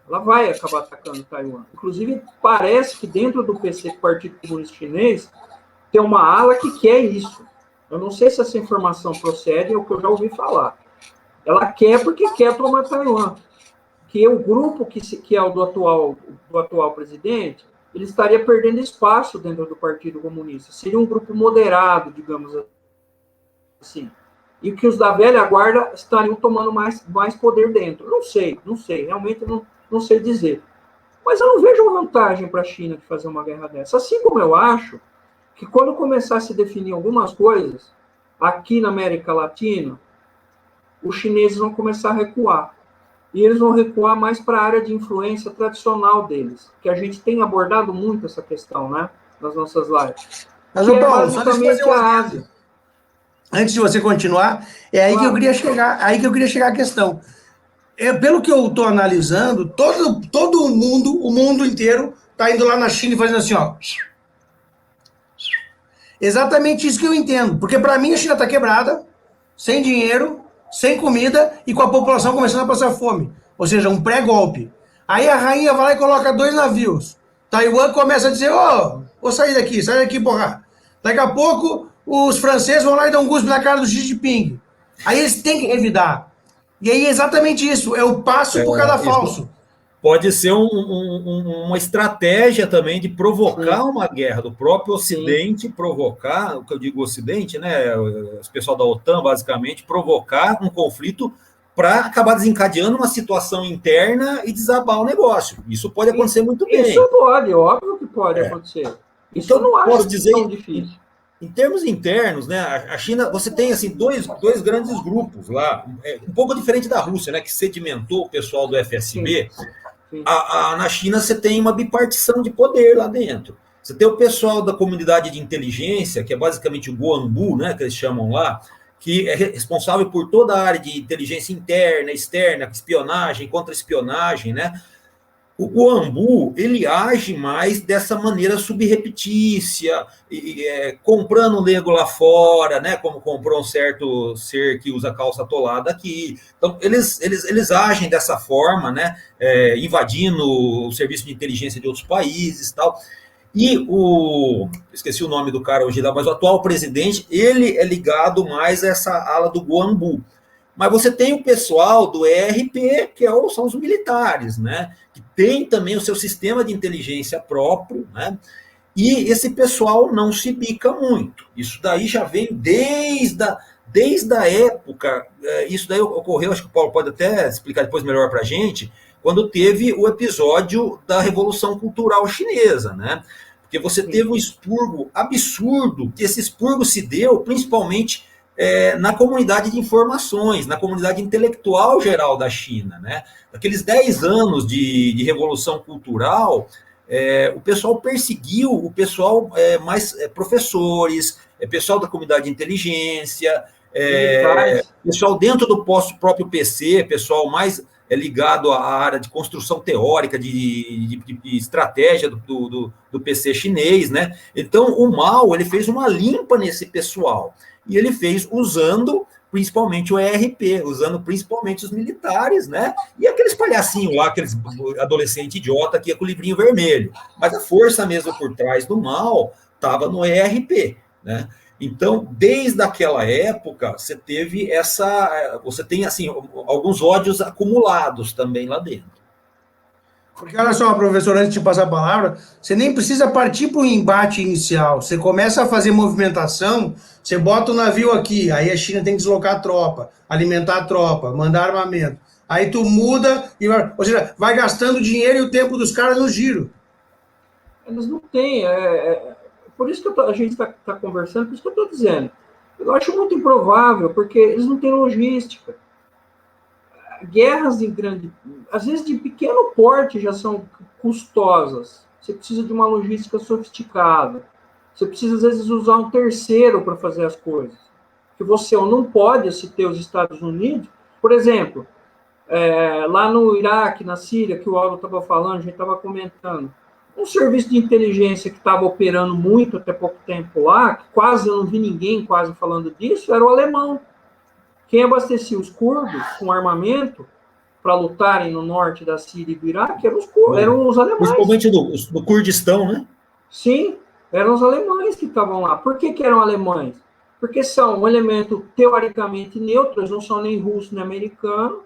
Ela vai acabar atacando Taiwan. Inclusive, parece que dentro do PC, Partido Comunista Chinês, tem uma ala que quer isso. Eu não sei se essa informação procede, é o que eu já ouvi falar. Ela quer porque quer tomar Taiwan. Que o grupo que é o do atual presidente, ele estaria perdendo espaço dentro do Partido Comunista. Seria um grupo moderado, digamos assim. E que os da velha guarda estariam tomando mais poder dentro. Não sei. Realmente não sei dizer. Mas eu não vejo uma vantagem para a China de fazer uma guerra dessa. Assim como eu acho que quando começar a se definir algumas coisas, aqui na América Latina, os chineses vão começar a recuar. E eles vão recuar mais para a área de influência tradicional deles, que a gente tem abordado muito essa questão, né? Nas nossas lives. Mas, que Paulo, basicamente a Ásia. Antes de você continuar, é aí que eu queria chegar a questão. Pelo que eu estou analisando, todo o mundo inteiro está indo lá na China e fazendo assim, ó. Exatamente isso que eu entendo. Porque para mim a China está quebrada, sem dinheiro, sem comida e com a população começando a passar fome. Ou seja, um pré-golpe. Aí a rainha vai lá e coloca 2 navios. Taiwan começa a dizer, vou sair daqui, porra. Daqui a pouco os franceses vão lá e dão um guspe na cara do Xi Jinping. Aí eles têm que revidar. E aí é exatamente isso, é o passo por cada falso. Pode ser uma estratégia também de provocar uma guerra, do próprio Ocidente provocar, o que eu digo Ocidente, né, o pessoal da OTAN, basicamente, provocar um conflito para acabar desencadeando uma situação interna e desabar o negócio. Isso pode acontecer muito bem. Isso pode, óbvio que pode acontecer. Isso então, eu não posso acho dizer, tão difícil. Em termos internos, né, a China, você tem assim, dois grandes grupos lá, um pouco diferente da Rússia, né, que sedimentou o pessoal do FSB. Na China você tem uma bipartição de poder lá dentro. Você tem o pessoal da comunidade de inteligência, que é basicamente o Goanbu, né, que eles chamam lá, que é responsável por toda a área de inteligência interna, externa, espionagem, contra-espionagem, né? O Goanbu, ele age mais dessa maneira subreptícia, comprando nego lá fora, né? Como comprou um certo ser que usa calça atolada aqui. Então, eles agem dessa forma, né? Invadindo o serviço de inteligência de outros países e tal. E esqueci o nome do cara hoje lá, mas o atual presidente, ele é ligado mais a essa ala do Goanbu. Mas você tem o pessoal do ERP, que são os militares, né? Que tem também o seu sistema de inteligência próprio, né? E esse pessoal não se bica muito. Isso daí já vem desde a época, isso daí ocorreu, acho que o Paulo pode até explicar depois melhor para a gente, quando teve o episódio da Revolução Cultural Chinesa, né? Porque você teve um expurgo absurdo, que esse expurgo se deu principalmente na comunidade de informações, na comunidade intelectual geral da China, né? Aqueles 10 anos de Revolução Cultural, o pessoal perseguiu o pessoal mais professores, pessoal da comunidade de inteligência, pessoal dentro do próprio PC, pessoal mais ligado à área de construção teórica, de estratégia do PC chinês, né? Então, o Mao, ele fez uma limpa nesse pessoal, e ele fez usando principalmente o ERP, usando principalmente os militares, né? E aqueles palhacinhos lá, aqueles adolescentes idiota que ia com o livrinho vermelho. Mas a força mesmo por trás do Mao estava no ERP, né? Então, desde aquela época, você tem assim alguns ódios acumulados também lá dentro. Porque olha só, professor, antes de passar a palavra, você nem precisa partir para o embate inicial. Você começa a fazer movimentação, você bota o navio aqui, aí a China tem que deslocar a tropa, alimentar a tropa, mandar armamento. Aí tu muda, ou seja, vai gastando dinheiro e o tempo dos caras no giro. Eles não têm. Por isso que a gente está conversando, por isso que eu estou dizendo. Eu acho muito improvável, porque eles não têm logística. Guerras às vezes de pequeno porte já são custosas. Você precisa de uma logística sofisticada. Você precisa, às vezes, usar um terceiro para fazer as coisas. Que você não pode, se ter os Estados Unidos. Por exemplo, lá no Iraque, na Síria, que o Aldo estava falando, a gente estava comentando, um serviço de inteligência que estava operando muito até pouco tempo lá, que quase eu não vi ninguém quase falando disso, era o alemão. Quem abastecia os curdos com armamento para lutarem no norte da Síria e do Iraque eram os alemães. Principalmente do Kurdistão, né? Sim, eram os alemães que estavam lá. Por que eram alemães? Porque são um elemento teoricamente neutro, eles não são nem russo nem americano.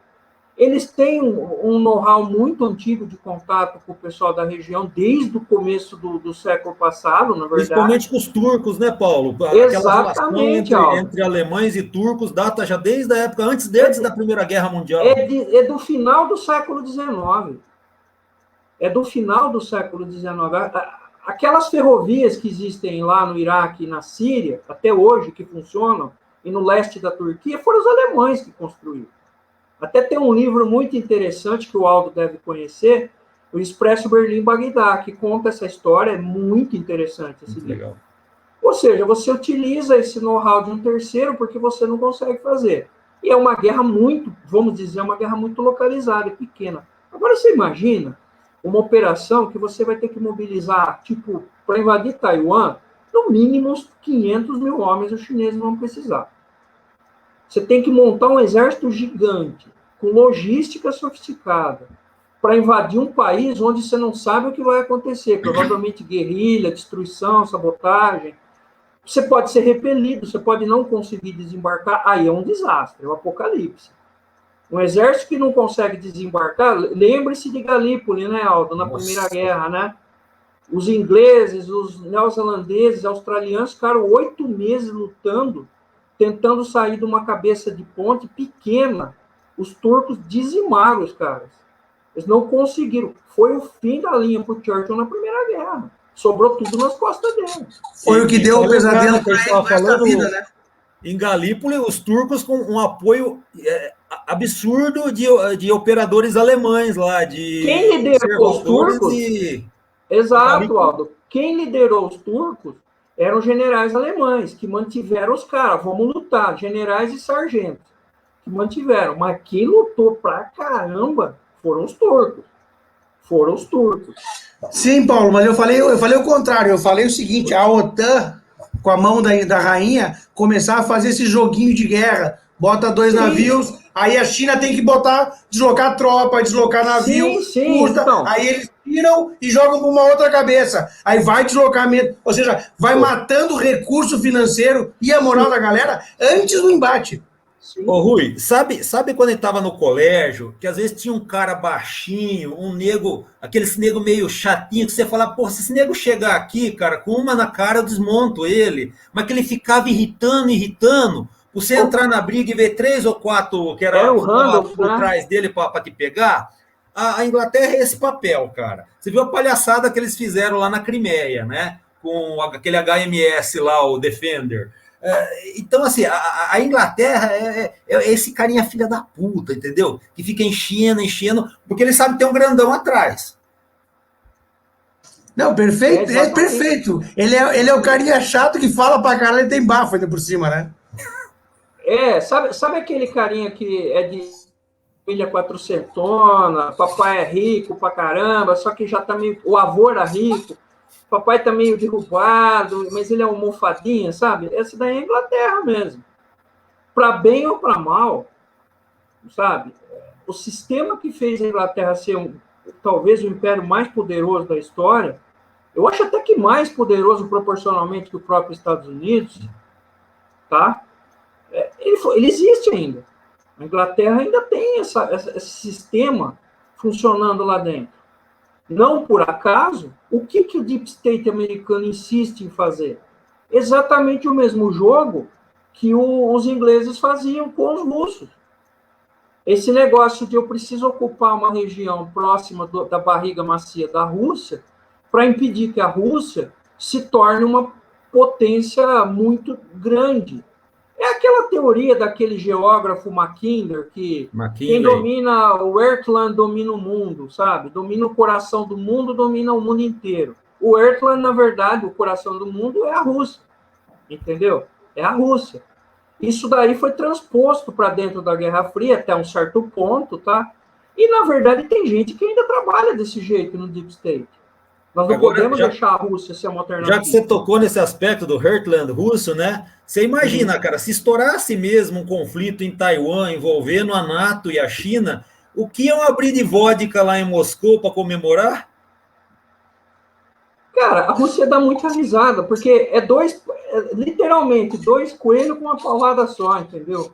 Eles têm um know-how muito antigo de contato com o pessoal da região, desde o começo do século passado, na verdade. Principalmente com os turcos, né, Paulo? Exatamente. Entre alemães e turcos data já desde a época, antes da Primeira Guerra Mundial. É do final do século XIX. É do final do século XIX. Aquelas ferrovias que existem lá no Iraque e na Síria, até hoje, que funcionam, e no leste da Turquia, foram os alemães que construíram. Até tem um livro muito interessante que o Aldo deve conhecer, o Expresso Berlim-Bagdá, que conta essa história, é muito interessante esse livro. Legal. Ou seja, você utiliza esse know-how de um terceiro porque você não consegue fazer. E é uma guerra muito, vamos dizer, uma guerra muito localizada e pequena. Agora você imagina uma operação que você vai ter que mobilizar, tipo, para invadir Taiwan, no mínimo uns 500 mil homens os chineses vão precisar. Você tem que montar um exército gigante, com logística sofisticada, para invadir um país onde você não sabe o que vai acontecer. Provavelmente guerrilha, destruição, sabotagem. Você pode ser repelido, você pode não conseguir desembarcar. Aí é um desastre, é um apocalipse. Um exército que não consegue desembarcar, lembre-se de Galípoli, né, Aldo, na Primeira Guerra, né? Os ingleses, os neozelandeses, australianos ficaram 8 meses lutando, tentando sair de uma cabeça de ponte pequena. Os turcos dizimaram os caras. Eles não conseguiram. Foi o fim da linha para o Churchill na Primeira Guerra. Sobrou tudo nas costas dele. Foi o que deu o pesadelo que a gente estava falando, vida, né? Em Galípoli, os turcos com um apoio absurdo de operadores alemães lá. Quem liderou os turcos? Exato, Aldo. Quem liderou os turcos eram generais alemães, que mantiveram os caras, vamos lutar, generais e sargentos, que mantiveram. Mas quem lutou pra caramba foram os turcos. Foram os turcos. Sim, Paulo, mas eu falei o contrário. Eu falei o seguinte: a OTAN, com a mão da rainha, começar a fazer esse joguinho de guerra. Bota 2 navios, aí a China tem que deslocar tropa, deslocar navio, custa, então. aí eles tiram e jogam para uma outra cabeça. Aí vai deslocamento, ou seja, vai matando o recurso financeiro e a moral da galera antes do embate. Ô, Rui, sabe quando ele estava no colégio, que às vezes tinha um cara baixinho, um nego, aqueles nego meio chatinho, que você falava, pô, se esse nego chegar aqui, cara, com uma na cara, eu desmonto ele. Mas que ele ficava irritando, você entrar na briga e ver 3 ou 4 que era o Randolph, por trás dele para te pegar, a Inglaterra é esse papel, cara. Você viu a palhaçada que eles fizeram lá na Crimeia, né? Com aquele HMS lá, o Defender. Então, assim, a Inglaterra é esse carinha filha da puta, entendeu? Que fica enchendo, porque ele sabe que tem um grandão atrás. Não, perfeito, é perfeito. Ele é o carinha chato que fala pra caralho e tem bafo ainda por cima, né? Sabe aquele carinha que é de família quatrocentona, papai é rico pra caramba, só que já tá meio... O avô era rico, papai tá meio derrubado, mas ele é um mofadinha, sabe? Essa daí é a Inglaterra mesmo. Para bem ou para mal, sabe? O sistema que fez a Inglaterra ser talvez o império mais poderoso da história, eu acho até que mais poderoso proporcionalmente que o próprio Estados Unidos, tá? Ele existe ainda. A Inglaterra ainda tem esse sistema funcionando lá dentro. Não por acaso, o que o Deep State americano insiste em fazer? Exatamente o mesmo jogo que os ingleses faziam com os russos. Esse negócio de eu preciso ocupar uma região próxima da barriga macia da Rússia para impedir que a Rússia se torne uma potência muito grande. É aquela teoria daquele geógrafo Mackinder, que quem domina o Earthland domina o mundo, sabe? Domina o coração do mundo, domina o mundo inteiro. O Earthland, na verdade, o coração do mundo é a Rússia, entendeu? É a Rússia. Isso daí foi transposto para dentro da Guerra Fria até um certo ponto, tá? E, na verdade, tem gente que ainda trabalha desse jeito no Deep State. Nós não podemos deixar a Rússia ser uma alternativa. Já que você tocou nesse aspecto do Heartland russo, né? Você imagina, cara, se estourasse mesmo um conflito em Taiwan envolvendo a NATO e a China, o que iam abrir de vodka lá em Moscou para comemorar? Cara, a Rússia dá muita risada, porque literalmente dois coelhos com uma paulada só, entendeu?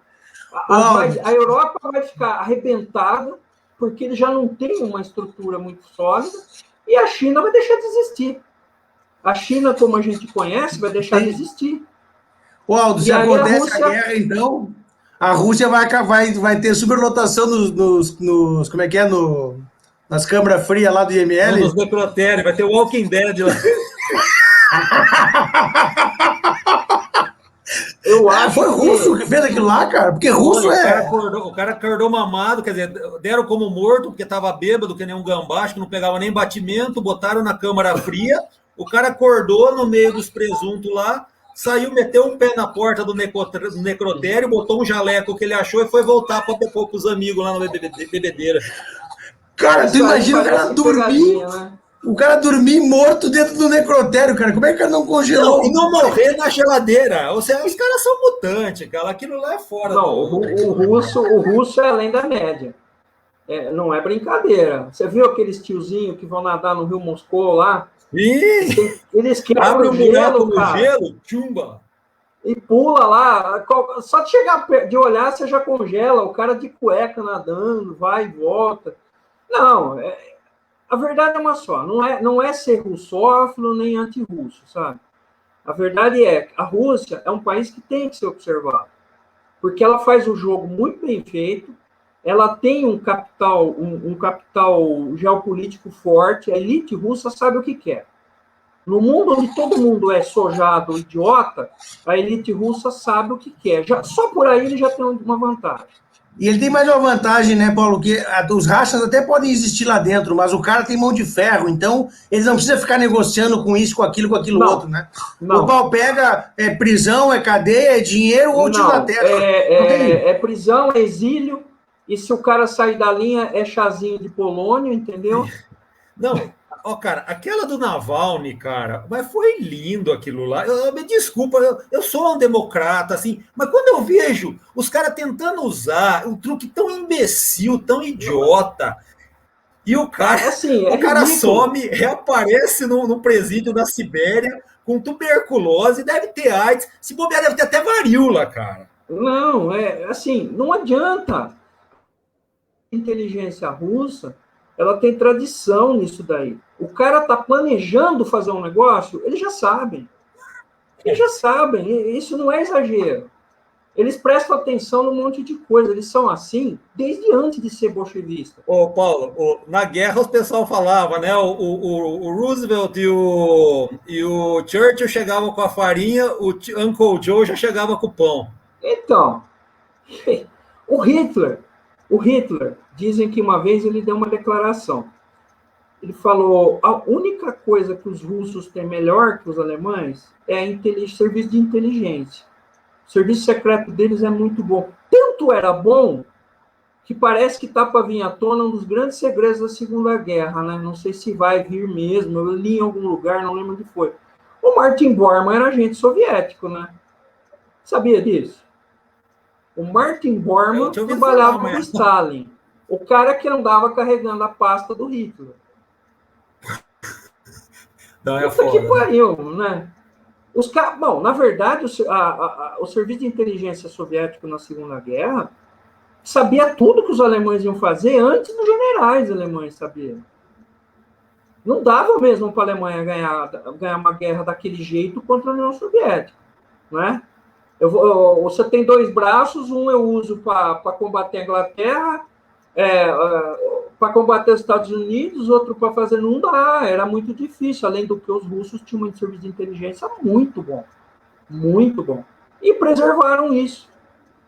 A Europa vai ficar arrebentada, porque ele já não tem uma estrutura muito sólida, e a China vai deixar de existir. A China, como a gente conhece, vai deixar de existir. Aldo, se acontece a guerra, então, a Rússia vai ter superlotação nos como é que é, nas câmaras frias lá do IML? Nos necrotérios, vai ter o Walking Dead lá. Eu acho foi russo que fez aquilo lá, cara, porque russo O cara acordou mamado, quer dizer, deram como morto, porque estava bêbado, que nem um gambá, acho que não pegava nem batimento, botaram na câmara fria, o cara acordou no meio dos presuntos lá, saiu, meteu um pé na porta do necrotério, botou um jaleco que ele achou e foi voltar para depois com os amigos lá na bebedeira. Cara, tu imagina o cara dormir... Né? O cara dormir morto dentro do necrotério, cara. Como é que o cara não congelou? Não, e não morrer na geladeira. Ou seja, os caras são mutantes, cara. Aquilo lá é fora. Não, o russo é além da média. Não é brincadeira. Você viu aqueles tiozinhos que vão nadar no Rio Moscou lá? Eles quebram o gelo, cara. Gelo, chumba. E pula lá. Só de chegar de olhar, você já congela. O cara de cueca nadando, vai e volta. Não, a verdade é uma só, não é ser russófilo nem anti-russo, sabe? A verdade é que a Rússia é um país que tem que ser observado, porque ela faz o jogo muito bem feito, ela tem um capital geopolítico forte, a elite russa sabe o que quer. No mundo onde todo mundo é sojado, idiota, a elite russa sabe o que quer. Só por aí ele já tem uma vantagem. E ele tem mais uma vantagem, né, Paulo, que os rachas até podem existir lá dentro, mas o cara tem mão de ferro, então eles não precisam ficar negociando com isso, com aquilo Não, outro, né? não. O pau pega, é prisão, é cadeia, é dinheiro ou tiro da testa. Não tem... É prisão, é exílio, e se o cara sair da linha, é chazinho de polônio, entendeu? Não, ó, cara, aquela do Navalny, cara, mas foi lindo aquilo lá. Me desculpa, eu sou um democrata, assim, mas quando eu vejo os caras tentando usar um truque tão imbecil, tão idiota, e o cara, Assim, o cara ridículo. some, reaparece no presídio da Sibéria com tuberculose, deve ter AIDS, se bobear, deve ter até varíola, cara. Não, assim, não adianta. A inteligência russa, ela tem tradição nisso daí. O cara está planejando fazer um negócio, eles já sabem. Eles já sabem, isso não é exagero. Eles prestam atenção num monte de coisa, eles são assim desde antes de ser bolchevista. Ô, Paulo, na guerra os pessoal falava, né? O Roosevelt e o Churchill chegavam com a farinha, o Uncle Joe já chegava com o pão. Então, o Hitler, dizem que uma vez ele deu uma declaração. Ele falou, a única coisa que os russos têm melhor que os alemães é serviço de inteligência. O serviço secreto deles é muito bom. Tanto era bom que parece que está para vir à tona um dos grandes segredos da Segunda Guerra, né? Não sei se vai vir mesmo, eu li em algum lugar, não lembro onde foi. O Martin Bormann era agente soviético, né? Sabia disso? O Martin Bormann trabalhava com Stalin, o cara que andava carregando a pasta do Hitler. Não, é Puta que pariu, né? Bom, na verdade, o serviço de inteligência soviético na Segunda Guerra sabia tudo que os alemães iam fazer antes dos generais alemães sabiam. Não dava mesmo para a Alemanha ganhar uma guerra daquele jeito contra a União Soviética, né? Você tem dois braços, um eu uso para combater a Inglaterra, para combater os Estados Unidos, outro para fazer... Não dá, era muito difícil, além do que os russos tinham um serviço de inteligência muito bom. Muito bom. E preservaram isso.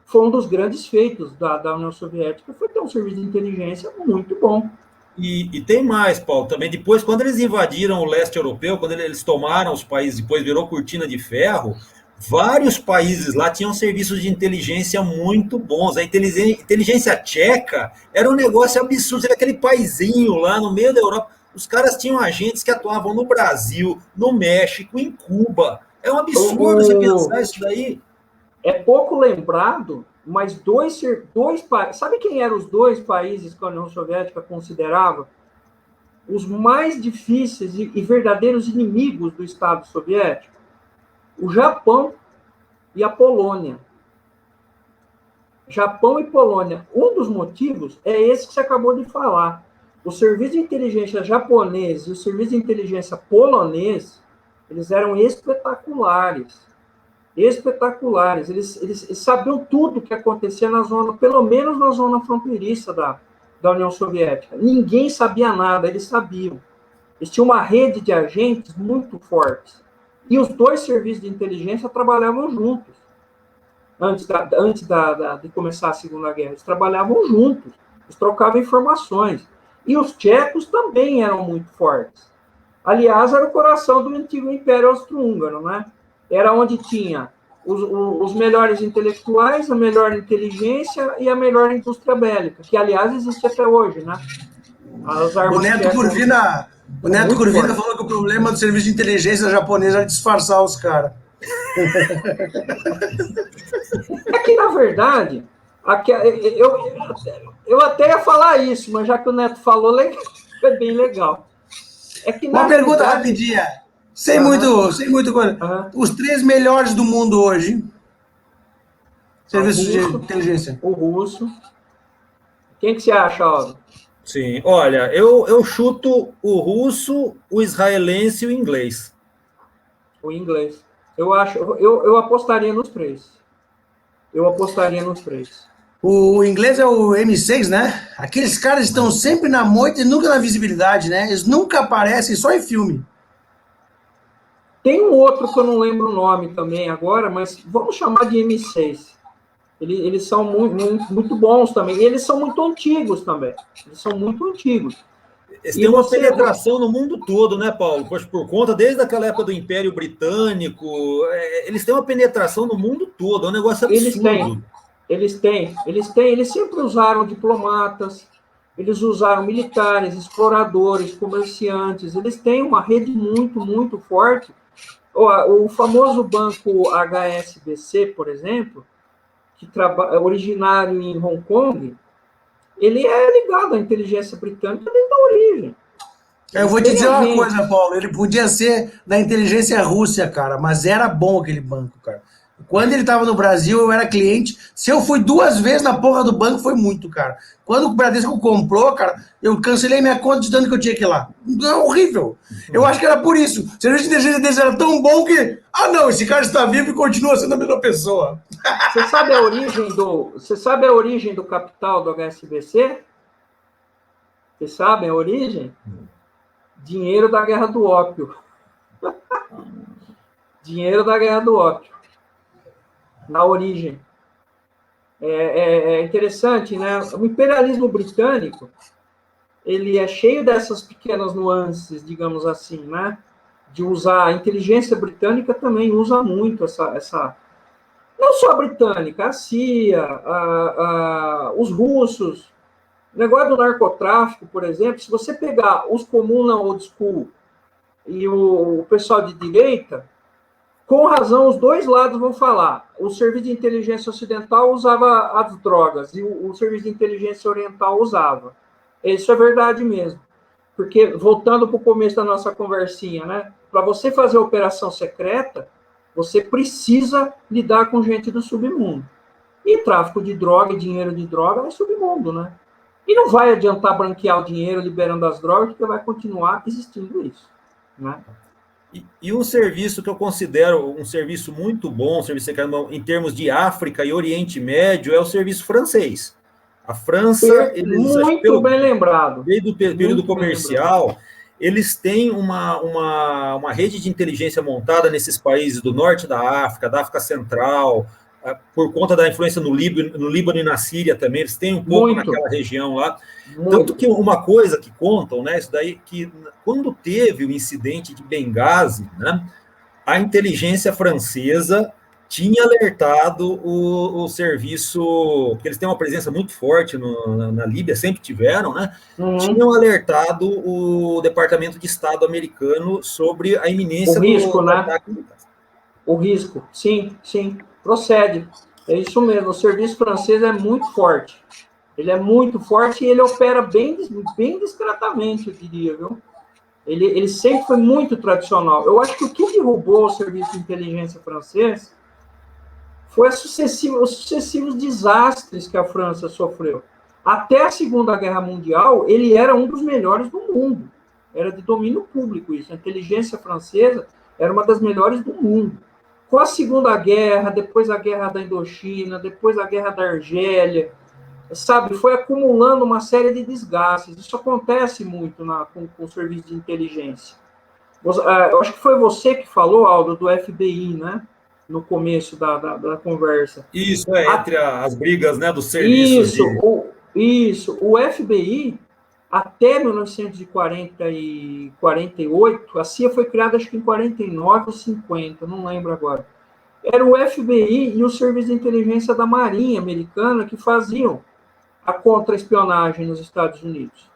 Foi um dos grandes feitos da União Soviética, foi ter um serviço de inteligência muito bom. E tem mais, Paulo, também depois, quando eles invadiram o leste europeu, quando eles tomaram os países, depois virou cortina de ferro, vários países lá tinham serviços de inteligência muito bons. A inteligência tcheca era um negócio absurdo, era aquele paizinho lá no meio da Europa. Os caras tinham agentes que atuavam no Brasil, no México, em Cuba. É um absurdo você pensar isso daí. É pouco lembrado, mas dois países... Sabe quem eram os dois países que a União Soviética considerava os mais difíceis e verdadeiros inimigos do Estado soviético? O Japão e a Polônia. Japão e Polônia. Um dos motivos é esse que você acabou de falar. O serviço de inteligência japonês e o serviço de inteligência polonês, eles eram espetaculares. Espetaculares. Eles sabiam tudo o que acontecia na zona, pelo menos na zona fronteiriça da União Soviética. Ninguém sabia nada, eles sabiam. Eles tinham uma rede de agentes muito fortes. E os dois serviços de inteligência trabalhavam juntos. Antes de começar a Segunda Guerra, eles trabalhavam juntos. Eles trocavam informações. E os tchecos também eram muito fortes. Aliás, era o coração do antigo Império Austro-Húngaro, né? Era onde tinha os melhores intelectuais, a melhor inteligência e a melhor indústria bélica, que, aliás, existe até hoje, né? As armas o Neto Kurvina falou que o problema do serviço de inteligência japonês era disfarçar os caras. É que, na verdade, eu até ia falar isso, mas já que o Neto falou, é bem legal. É que, uma pergunta rapidinha, sem muito coisa. Os 3 melhores do mundo hoje, serviço de inteligência. O russo. Quem que você acha, Aldo? Sim, olha, eu chuto o russo, o israelense e o inglês. O inglês. Eu apostaria nos 3. O inglês é o M6, né? Aqueles caras estão sempre na moita e nunca na visibilidade, né? Eles nunca aparecem, só em filme. Tem um outro que eu não lembro o nome também agora, mas vamos chamar de M6. Eles são muito bons também. E eles são muito antigos também. Eles são muito antigos. Eles têm uma penetração no mundo todo, né, Paulo? Pois por conta, desde aquela época do Império Britânico, eles têm uma penetração no mundo todo, é um negócio absurdo. Eles sempre usaram diplomatas, eles usaram militares, exploradores, comerciantes, eles têm uma rede muito, muito forte. O famoso banco HSBC, por exemplo, que é originário em Hong Kong, ele é ligado à inteligência britânica desde a origem. Eu vou te dizer uma coisa, Paulo, ele podia ser da inteligência russa, cara, mas era bom aquele banco, cara. Quando ele estava no Brasil, eu era cliente. Se eu fui 2 vezes na porra do banco, foi muito, cara. Quando o Bradesco comprou, cara, eu cancelei minha conta de tanto que eu tinha que ir lá. É horrível. Eu acho que era por isso. O serviço de inteligência deles era tão bom que... Ah, não, esse cara está vivo e continua sendo a mesma pessoa. Você sabe a origem do capital do HSBC? Vocês sabem a origem? Dinheiro da Guerra do Ópio. Dinheiro da Guerra do Ópio. Na origem. É interessante, né? O imperialismo britânico, ele é cheio dessas pequenas nuances, digamos assim, né? De usar a inteligência britânica também usa muito essa não só a britânica, a CIA, os russos. O negócio do narcotráfico, por exemplo, se você pegar os comuns na old school e o pessoal de direita, com razão, os dois lados vão falar. O serviço de inteligência ocidental usava as drogas e o serviço de inteligência oriental usava. Isso é verdade mesmo. Porque, voltando para o começo da nossa conversinha, né? Para você fazer operação secreta, você precisa lidar com gente do submundo. E tráfico de droga e dinheiro de droga é submundo, né? E não vai adiantar branquear o dinheiro liberando as drogas, porque vai continuar existindo isso, né? E um serviço que eu considero um serviço muito bom, um serviço em termos de África e Oriente Médio, é o serviço francês. A França, muito bem lembrado. Desde o período comercial, eles têm uma rede de inteligência montada nesses países do norte da África Central, por conta da influência no Líbano e na Síria também, eles têm um pouco naquela região lá. Tanto que uma coisa que contam, né, isso daí, que quando teve o incidente de Benghazi, né, a inteligência francesa tinha alertado o serviço, porque eles têm uma presença muito forte na Líbia, sempre tiveram, né? Tinham alertado o Departamento de Estado americano sobre a iminência do risco, né? ataque. O risco, sim, procede. É isso mesmo, o serviço francês é muito forte. Ele é muito forte e ele opera bem discretamente, eu diria, viu? Ele sempre foi muito tradicional. Eu acho que o que derrubou o serviço de inteligência francês foi os sucessivos desastres que a França sofreu. Até a Segunda Guerra Mundial, ele era um dos melhores do mundo. Era de domínio público isso. A inteligência francesa era uma das melhores do mundo. Com a Segunda Guerra, depois a Guerra da Indochina, depois a Guerra da Argélia, sabe, foi acumulando uma série de desgastes. Isso acontece muito com o serviço de inteligência. Eu acho que foi você que falou, Aldo, do FBI, né? No começo da conversa. Isso, entre as brigas, né, dos serviços. Isso. O FBI, até 1948, a CIA foi criada, acho que em 49 ou 50, não lembro agora. Era o FBI e o Serviço de Inteligência da Marinha Americana que faziam a contra-espionagem nos Estados Unidos.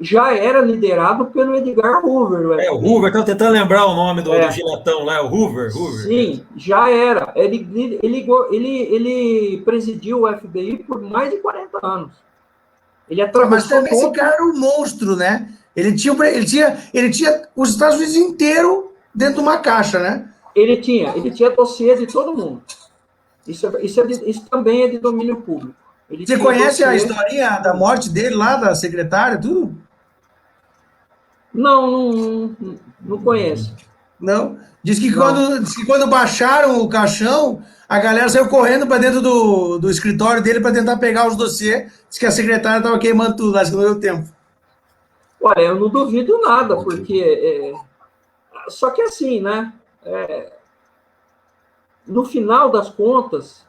Já era liderado pelo Edgar Hoover. O Hoover, estou tentando lembrar o nome do giletão lá, o Hoover. Sim, já era. Ele presidiu o FBI por mais de 40 anos. Ele atravessou. Mas também esse cara era um monstro, né? Ele tinha os Estados Unidos inteiro dentro de uma caixa, né? Ele tinha dossiê de todo mundo. Isso também é de domínio público. Você conhece a historinha da morte dele lá, da secretária, tudo? Não conheço. Não? Diz que quando baixaram o caixão, a galera saiu correndo para dentro do escritório dele para tentar pegar os dossiês. Diz que a secretária estava queimando tudo, acho que não deu tempo. Olha, eu não duvido nada, porque... Só que assim, né? No final das contas,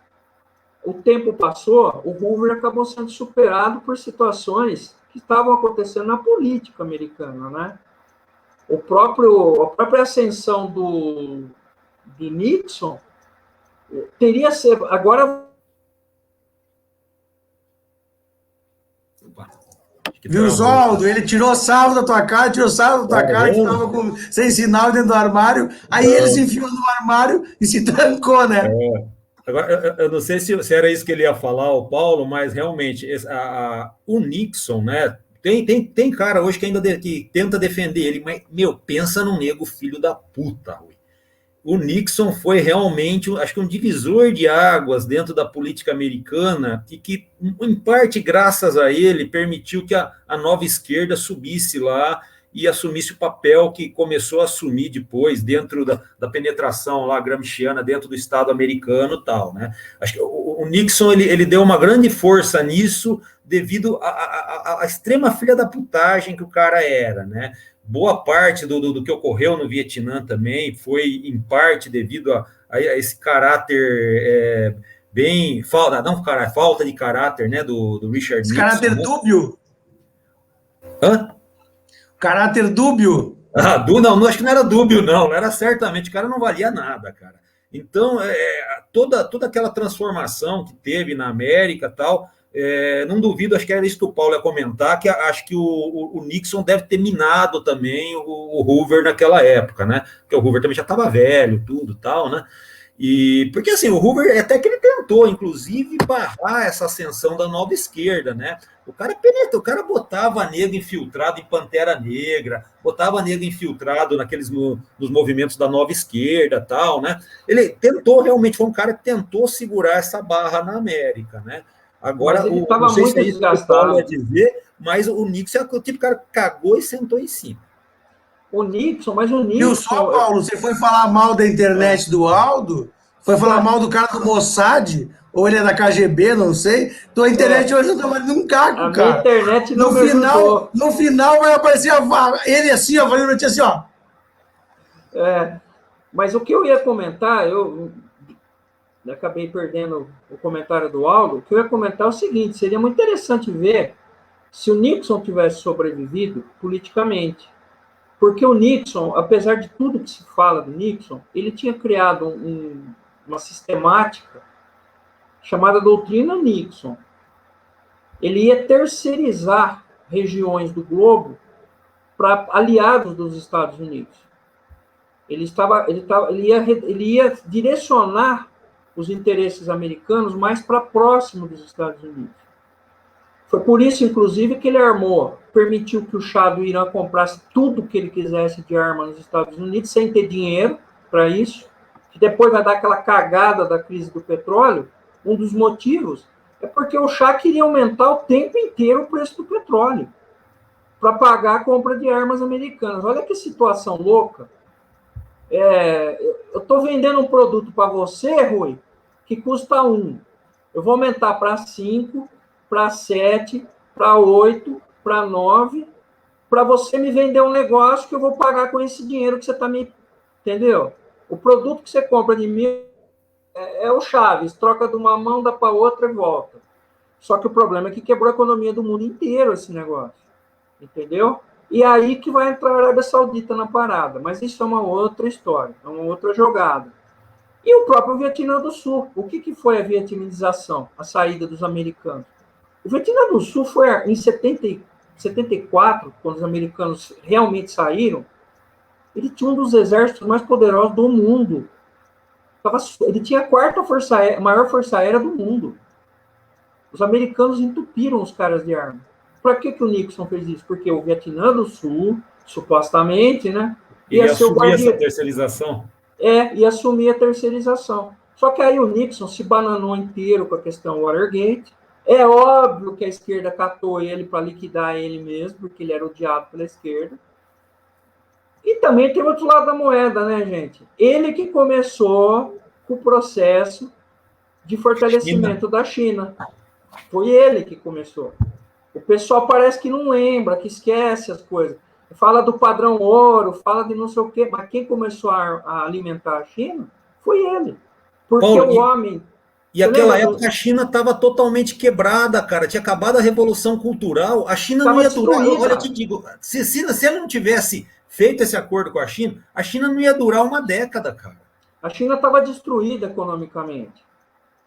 o tempo passou, o Hoover acabou sendo superado por situações que estavam acontecendo na política americana, né? A própria ascensão do Nixon teria sido... Agora... Viu, Oswaldo? Ele tirou sarro da tua cara, tirou sarro da tua cara, que estava sem sinal dentro do armário, aí ele se enfiou no armário e se trancou, né? Agora, eu não sei se era isso que ele ia falar, o Paulo, mas realmente, o Nixon, né? Tem cara hoje que ainda que tenta defender ele, mas, pensa num nego filho da puta, Rui. O Nixon foi realmente, acho que um divisor de águas dentro da política americana e que, em parte, graças a ele, permitiu que a nova esquerda subisse lá e assumisse o papel que começou a assumir depois dentro da penetração lá gramsciana dentro do Estado americano e tal, né? Acho que o Nixon ele deu uma grande força nisso devido à extrema filha da putagem que o cara era, né? Boa parte do que ocorreu no Vietnã também foi, em parte, devido a esse caráter falta de caráter, né, do Richard Esse Nixon. Caráter né? dúbio. Hã? Caráter dúbio. Não, acho que não era dúbio, não era certamente, o cara não valia nada, cara. Então, toda aquela transformação que teve na América e tal, não duvido, acho que era isso que o Paulo ia comentar, que acho que o Nixon deve ter minado também o Hoover naquela época, né? Porque o Hoover também já estava velho, tudo tal, né? E porque assim, o Hoover até que ele tentou, inclusive, barrar essa ascensão da nova esquerda, né? O cara botava nego infiltrado em Pantera Negra, botava nego infiltrado nos movimentos da nova esquerda, tal, né? Ele tentou realmente, foi um cara que tentou segurar essa barra na América, né? Agora, mas ele estava muito desgastado. desgastado. O Paulo ia dizer, mas o Nixon é o tipo de cara que cagou e sentou em cima. Viu só, Paulo? Você foi falar mal da internet do Aldo? Foi falar mal do cara do Mossad? Ou ele é da KGB, não sei. Tua internet hoje não tá valendo um caco, cara. A internet não me ajudou. No final vai aparecer ele assim, ó, fazendo notícia assim, ó. Mas o que eu ia comentar, eu acabei perdendo o comentário do Aldo, o que eu ia comentar é o seguinte, seria muito interessante ver se o Nixon tivesse sobrevivido politicamente. Porque o Nixon, apesar de tudo que se fala do Nixon, ele tinha criado uma sistemática chamada doutrina Nixon. Ele ia terceirizar regiões do globo para aliados dos Estados Unidos. Ele ia direcionar os interesses americanos mais para próximo dos Estados Unidos. Foi por isso, inclusive, que ele permitiu que o Shah do Irã comprasse tudo que ele quisesse de arma nos Estados Unidos, sem ter dinheiro para isso, que depois vai dar aquela cagada da crise do petróleo. Um dos motivos é porque o Shah queria aumentar o tempo inteiro o preço do petróleo para pagar a compra de armas americanas. Olha que situação louca. Eu estou vendendo um produto para você, Rui, que custa 1. Eu vou aumentar para 5, para 7, para 8, para 9, para você me vender um negócio que eu vou pagar com esse dinheiro que você está me... Entendeu? O produto que você compra de 1.000 é o Chaves, troca de uma mão, dá para outra e volta. Só que o problema é que quebrou a economia do mundo inteiro esse negócio. Entendeu? E aí que vai entrar a Arábia Saudita na parada. Mas isso é uma outra história, é uma outra jogada. E o próprio Vietnã do Sul. O que foi a vietnamização? A saída dos americanos. O Vietnã do Sul foi em 74, quando os americanos realmente saíram, ele tinha um dos exércitos mais poderosos do mundo. Ele tinha a maior força aérea do mundo. Os americanos entupiram os caras de arma. Para que o Nixon fez isso? Porque o Vietnã do Sul, supostamente, né, ia assumir essa terceirização. Ia assumir a terceirização. Só que aí o Nixon se bananou inteiro com a questão Watergate. É óbvio que a esquerda catou ele para liquidar ele mesmo, porque ele era odiado pela esquerda. E também tem outro lado da moeda, né, gente? Ele que começou com o processo de fortalecimento da China. Foi ele que começou. O pessoal parece que não lembra, que esquece as coisas. Fala do padrão ouro, fala de não sei o quê, mas quem começou a alimentar a China foi ele. Porque Paulo, o homem E aquela época a China estava totalmente quebrada, cara. Tinha acabado a Revolução Cultural. A China não ia durar. Olha, eu te digo, se ele não tivesse feito esse acordo com a China não ia durar uma década, cara. A China estava destruída economicamente.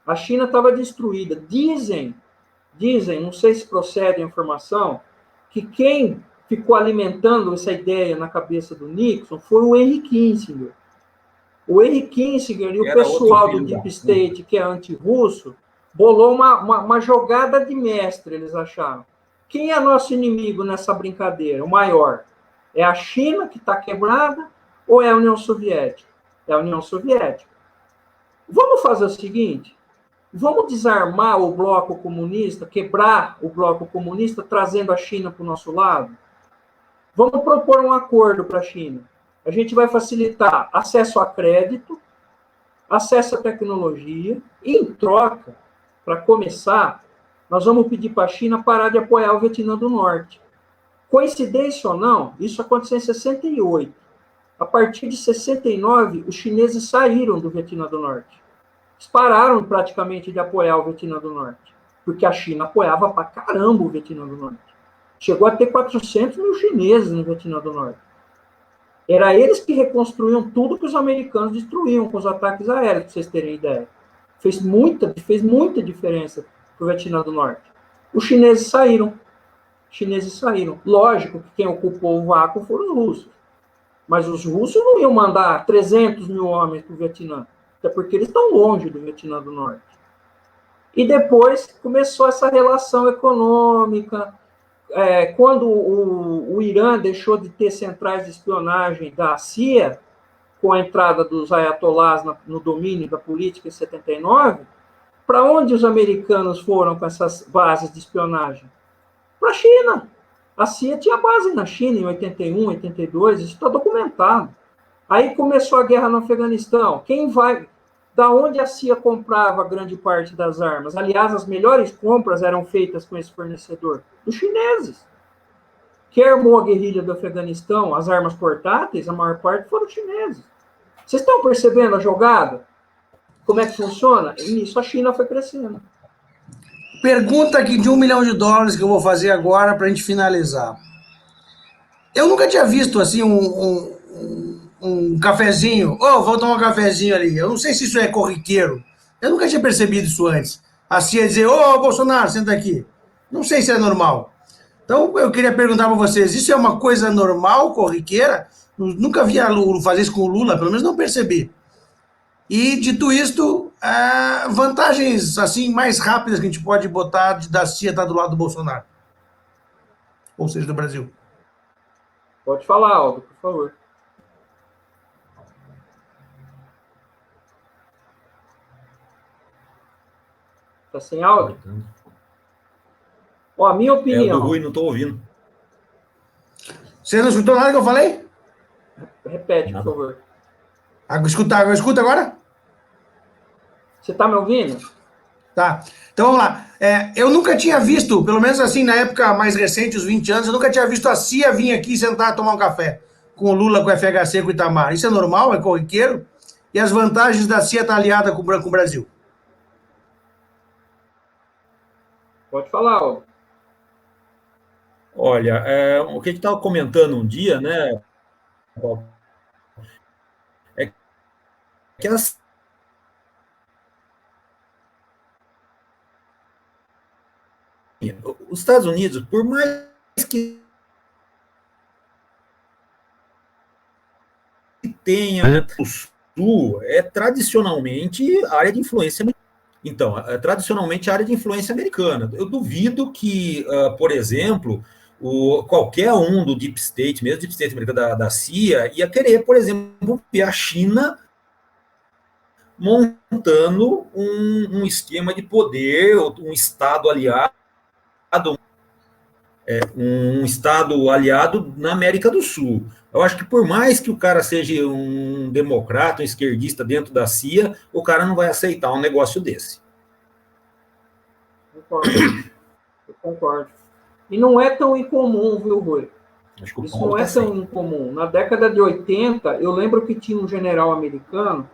A China estava destruída. Dizem, não sei se procede a informação, que quem ficou alimentando essa ideia na cabeça do Nixon foi o Henry Kissinger. O Henry Kissinger e o pessoal do Deep State, que é anti-russo, bolou uma jogada de mestre, eles acharam. Quem é nosso inimigo nessa brincadeira? O maior? É a China, que está quebrada, ou é a União Soviética? É a União Soviética. Vamos fazer o seguinte, vamos desarmar o bloco comunista, quebrar o bloco comunista, trazendo a China para o nosso lado? Vamos propor um acordo para a China. A gente vai facilitar acesso a crédito, acesso à tecnologia, e, em troca, para começar, nós vamos pedir para a China parar de apoiar o Vietnã do Norte. Coincidência ou não, isso aconteceu em 68. A partir de 69, os chineses saíram do Vietnã do Norte. Eles pararam praticamente de apoiar o Vietnã do Norte, porque a China apoiava pra caramba o Vietnã do Norte. Chegou a ter 400 mil chineses no Vietnã do Norte. Era eles que reconstruíam tudo que os americanos destruíam com os ataques aéreos, para vocês terem ideia. Fez muita diferença para o Vietnã do Norte. Os chineses saíram. Lógico que quem ocupou o vácuo foram os russos. Mas os russos não iam mandar 300 mil homens para o Vietnã, até porque eles estão longe do Vietnã do Norte. E depois começou essa relação econômica. Quando o Irã deixou de ter centrais de espionagem da CIA, com a entrada dos ayatolás no domínio da política em 79, para onde os americanos foram com essas bases de espionagem? Para a China. A CIA tinha base na China em 81, 82, isso está documentado. Aí começou a guerra no Afeganistão. Da onde a CIA comprava grande parte das armas? Aliás, as melhores compras eram feitas com esse fornecedor, dos chineses. Quem armou a guerrilha do Afeganistão, as armas portáteis, a maior parte foram chineses. Vocês estão percebendo a jogada? Como é que funciona? E nisso a China foi crescendo. Pergunta aqui de $1 milhão que eu vou fazer agora para a gente finalizar. Eu nunca tinha visto assim um cafezinho. Vou tomar um cafezinho ali. Eu não sei se isso é corriqueiro. Eu nunca tinha percebido isso antes. A CIA dizer, Bolsonaro, senta aqui. Não sei se é normal. Então, eu queria perguntar para vocês, isso é uma coisa normal, corriqueira? Nunca vi fazer isso com o Lula, pelo menos não percebi. E, dito isto, vantagens assim mais rápidas que a gente pode botar da CIA estar do lado do Bolsonaro. Ou seja, do Brasil. Pode falar, Aldo, por favor. Tá sem áudio? A minha opinião... É do Rui, não estou ouvindo. Você não escutou nada que eu falei? Repete, por favor. Escuta agora? Você está me ouvindo? Tá. Então vamos lá. Eu nunca tinha visto, pelo menos assim, na época mais recente, os 20 anos, eu nunca tinha visto a CIA vir aqui sentar tomar um café com o Lula, com o FHC, com o Itamar. Isso é normal? É corriqueiro? E as vantagens da CIA estar aliada com o Brasil? Pode falar, ó. Olha, o que a gente estava comentando um dia, né? É que os Estados Unidos, por mais que tenha o Sul, é tradicionalmente área de influência americana. Então, tradicionalmente área de influência americana. Eu duvido que, por exemplo, qualquer um do Deep State, mesmo Deep State americano da CIA, ia querer, por exemplo, ver a China montando um esquema de poder, um Estado aliado, um Estado aliado na América do Sul. Eu acho que por mais que o cara seja um democrata, um esquerdista dentro da CIA, o cara não vai aceitar um negócio desse. Eu concordo. E não é tão incomum, viu, Rui? Isso não é tão incomum. Na década de 80, eu lembro que tinha um general americano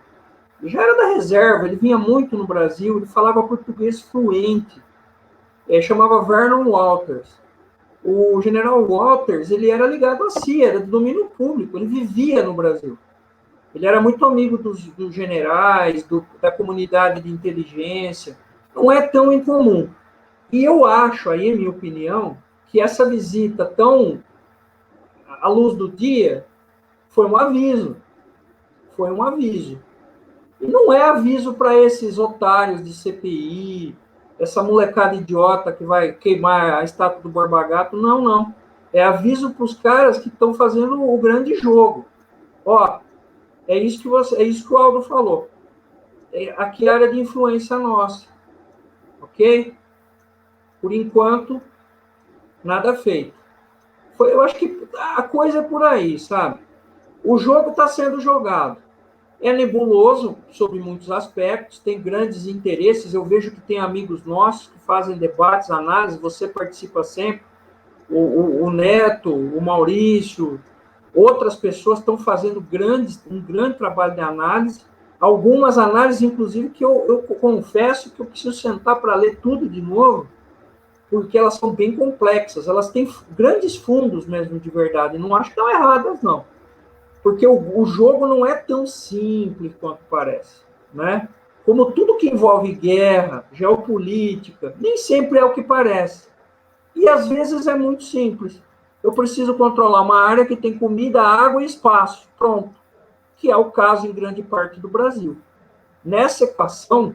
já era da reserva, ele vinha muito no Brasil, ele falava português fluente, chamava Vernon Walters. O general Walters, ele era ligado à CIA, era do domínio público, ele vivia no Brasil. Ele era muito amigo dos generais, da comunidade de inteligência, não é tão incomum. E eu acho, aí, minha opinião, que essa visita tão à luz do dia foi um aviso. Foi um aviso. E não é aviso para esses otários de CPI, essa molecada idiota que vai queimar a estátua do Borba Gato. Não, não. É aviso para os caras que estão fazendo o grande jogo. Ó, é isso que o Aldo falou. Aqui é a área de influência nossa. Ok? Por enquanto, nada feito. Eu acho que a coisa é por aí, sabe? O jogo está sendo jogado. É nebuloso sobre muitos aspectos, tem grandes interesses. Eu vejo que tem amigos nossos que fazem debates, análises, você participa sempre. O Neto, o Maurício, outras pessoas estão fazendo um grande trabalho de análise. Algumas análises, inclusive, que eu confesso que eu preciso sentar para ler tudo de novo, porque elas são bem complexas. Elas têm grandes fundos mesmo de verdade. Não acho que estão erradas, não. Porque o jogo não é tão simples quanto parece, né? Como tudo que envolve guerra, geopolítica, nem sempre é o que parece. E às vezes é muito simples. Eu preciso controlar uma área que tem comida, água e espaço, pronto. Que é o caso em grande parte do Brasil. Nessa equação,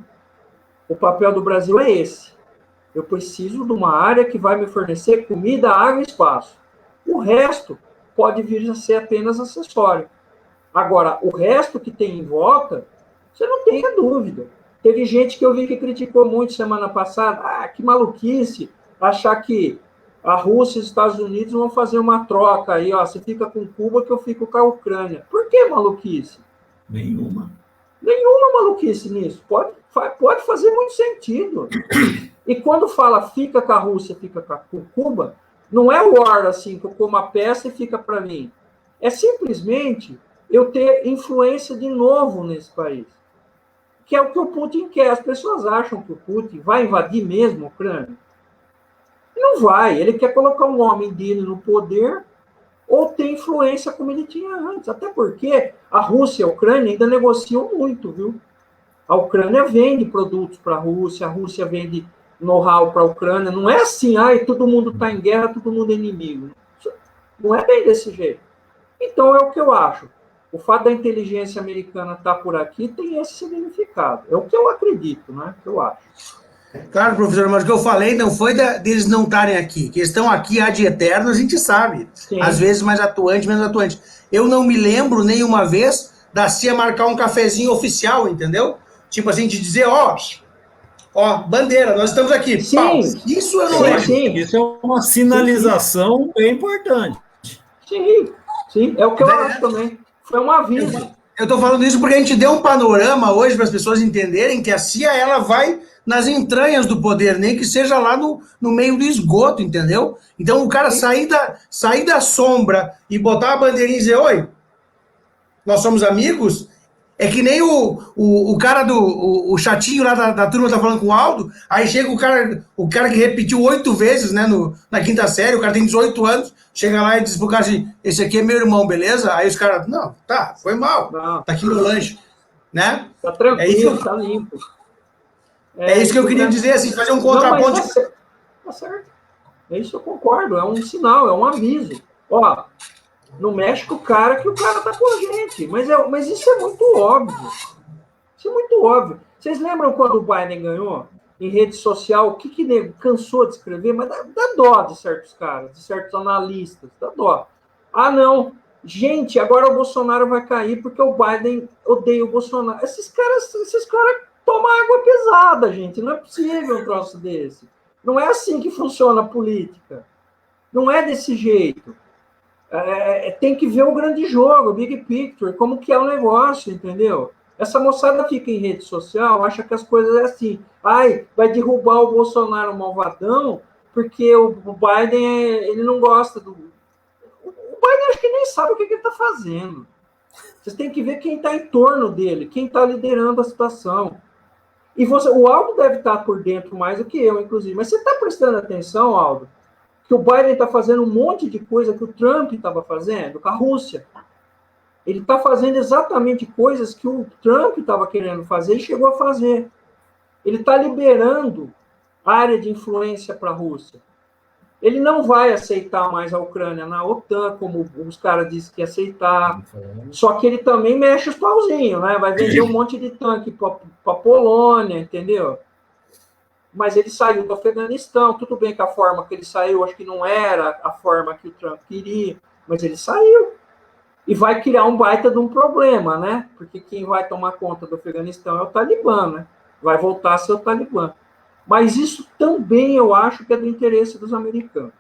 o papel do Brasil é esse. Eu preciso de uma área que vai me fornecer comida, água e espaço. O resto pode vir a ser apenas acessório. Agora, o resto que tem em volta, você não tenha dúvida. Teve gente que eu vi que criticou muito semana passada. Ah, que maluquice achar que a Rússia e os Estados Unidos vão fazer uma troca aí, ó, você fica com Cuba que eu fico com a Ucrânia. Por que maluquice? Nenhuma Maluquice nisso. Pode fazer muito sentido. E quando fala fica com a Rússia, fica com Cuba, não é war assim, que eu como a peça e fica para mim. É simplesmente eu ter influência de novo nesse país. Que é o que o Putin quer. As pessoas acham que o Putin vai invadir mesmo a Ucrânia. Não vai. Ele quer colocar um homem dele no poder ou ter influência como ele tinha antes. Até porque a Rússia e a Ucrânia ainda negociam muito, viu? A Ucrânia vende produtos para a Rússia vende know-how para a Ucrânia. Não é assim, todo mundo está em guerra, todo mundo é inimigo. Não é bem desse jeito. Então, é o que eu acho. O fato da inteligência americana estar por aqui tem esse significado. É o que eu acredito, né? O que eu acho. Claro, professor, mas o que eu falei não foi deles não estarem aqui. Que estão aqui há de eterno, a gente sabe. Sim. Às vezes mais atuante, menos atuante. Eu não me lembro nenhuma vez da CIA marcar um cafezinho oficial, entendeu? Tipo assim, de dizer, ó, bandeira, nós estamos aqui. Sim. Pau. Isso eu não lembro. Sim. Isso é uma sinalização bem importante. Sim, é o que eu acho também. Foi um aviso. Eu estou falando isso porque a gente deu um panorama hoje para as pessoas entenderem que a CIA ela vai nas entranhas do poder, nem que seja lá no meio do esgoto, entendeu? Então o cara sair da sombra e botar a bandeirinha e dizer, oi, nós somos amigos, é que nem o cara o chatinho lá da turma tá falando com o Aldo, aí chega o cara que repetiu 8 vezes, né, na quinta série, o cara tem 18 anos, chega lá e diz pro cara assim, esse aqui é meu irmão, beleza? Aí os caras, não, tá, foi mal, tá aqui no lanche, né? Tá tranquilo, tá limpo. É isso que eu queria dizer, assim, fazer um contraponto. Tá certo. É isso, eu concordo, é um sinal, é um aviso. Ó, não mexe com o cara que o cara tá com a gente. Mas isso é muito óbvio. Isso é muito óbvio. Vocês lembram quando o Biden ganhou? Em rede social, o que nego cansou de escrever? Mas dá dó de certos caras, de certos analistas. Dá dó. Ah, não. Gente, agora o Bolsonaro vai cair porque o Biden odeia o Bolsonaro. Esses caras tomam água pesada, gente. Não é possível um troço desse. Não é assim que funciona a política. Não é desse jeito. Tem que ver o grande jogo, o big picture, como que é o negócio, entendeu? Essa moçada fica em rede social, acha que as coisas é assim. Vai derrubar o Bolsonaro malvadão, porque o Biden, ele não gosta do... O Biden acho que nem sabe o que ele está fazendo. Vocês têm que ver quem está em torno dele, quem está liderando a situação. E o Aldo deve estar por dentro mais do que eu, inclusive. Mas você está prestando atenção, Aldo, que o Biden está fazendo um monte de coisa que o Trump estava fazendo com a Rússia. Ele está fazendo exatamente coisas que o Trump estava querendo fazer e chegou a fazer. Ele está liberando área de influência para a Rússia. Ele não vai aceitar mais a Ucrânia na OTAN, como os caras dizem que ia aceitar. Só que ele também mexe os pauzinhos, né? Vai vender um monte de tanque para a Polônia, entendeu? Mas ele saiu do Afeganistão. Tudo bem que a forma que ele saiu, acho que não era a forma que o Trump queria, mas ele saiu. E vai criar um baita de um problema, né? Porque quem vai tomar conta do Afeganistão é o Talibã, né? Vai voltar a ser o Talibã. Mas isso também eu acho que é do interesse dos americanos.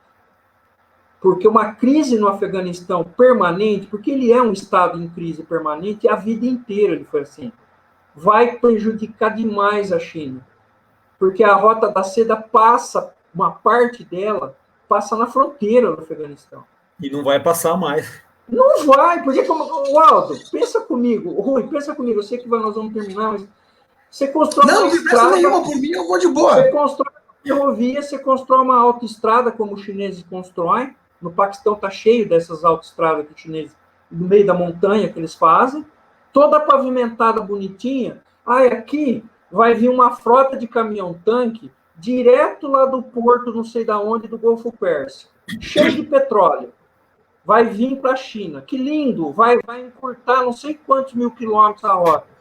Porque uma crise no Afeganistão permanente, porque ele é um estado em crise permanente, a vida inteira ele foi assim, vai prejudicar demais a China. Porque a Rota da Seda passa, uma parte dela, passa na fronteira do Afeganistão. E não vai passar mais. Não vai, porque como... Aldo, pensa comigo, Rui, pensa comigo, eu sei que nós vamos terminar, mas você constrói não, uma estrada... Nenhuma, por mim eu vou de boa. Você constrói uma ferrovia, você constrói uma autoestrada, como os chineses constroem. No Paquistão está cheio dessas autoestradas que os chineses, no meio da montanha que eles fazem. Toda pavimentada, bonitinha. Aqui vai vir uma frota de caminhão-tanque direto lá do porto, não sei da onde, do Golfo Pérsico. Cheio de petróleo. Vai vir para a China. Que lindo! Vai encurtar não sei quantos mil quilômetros a rota.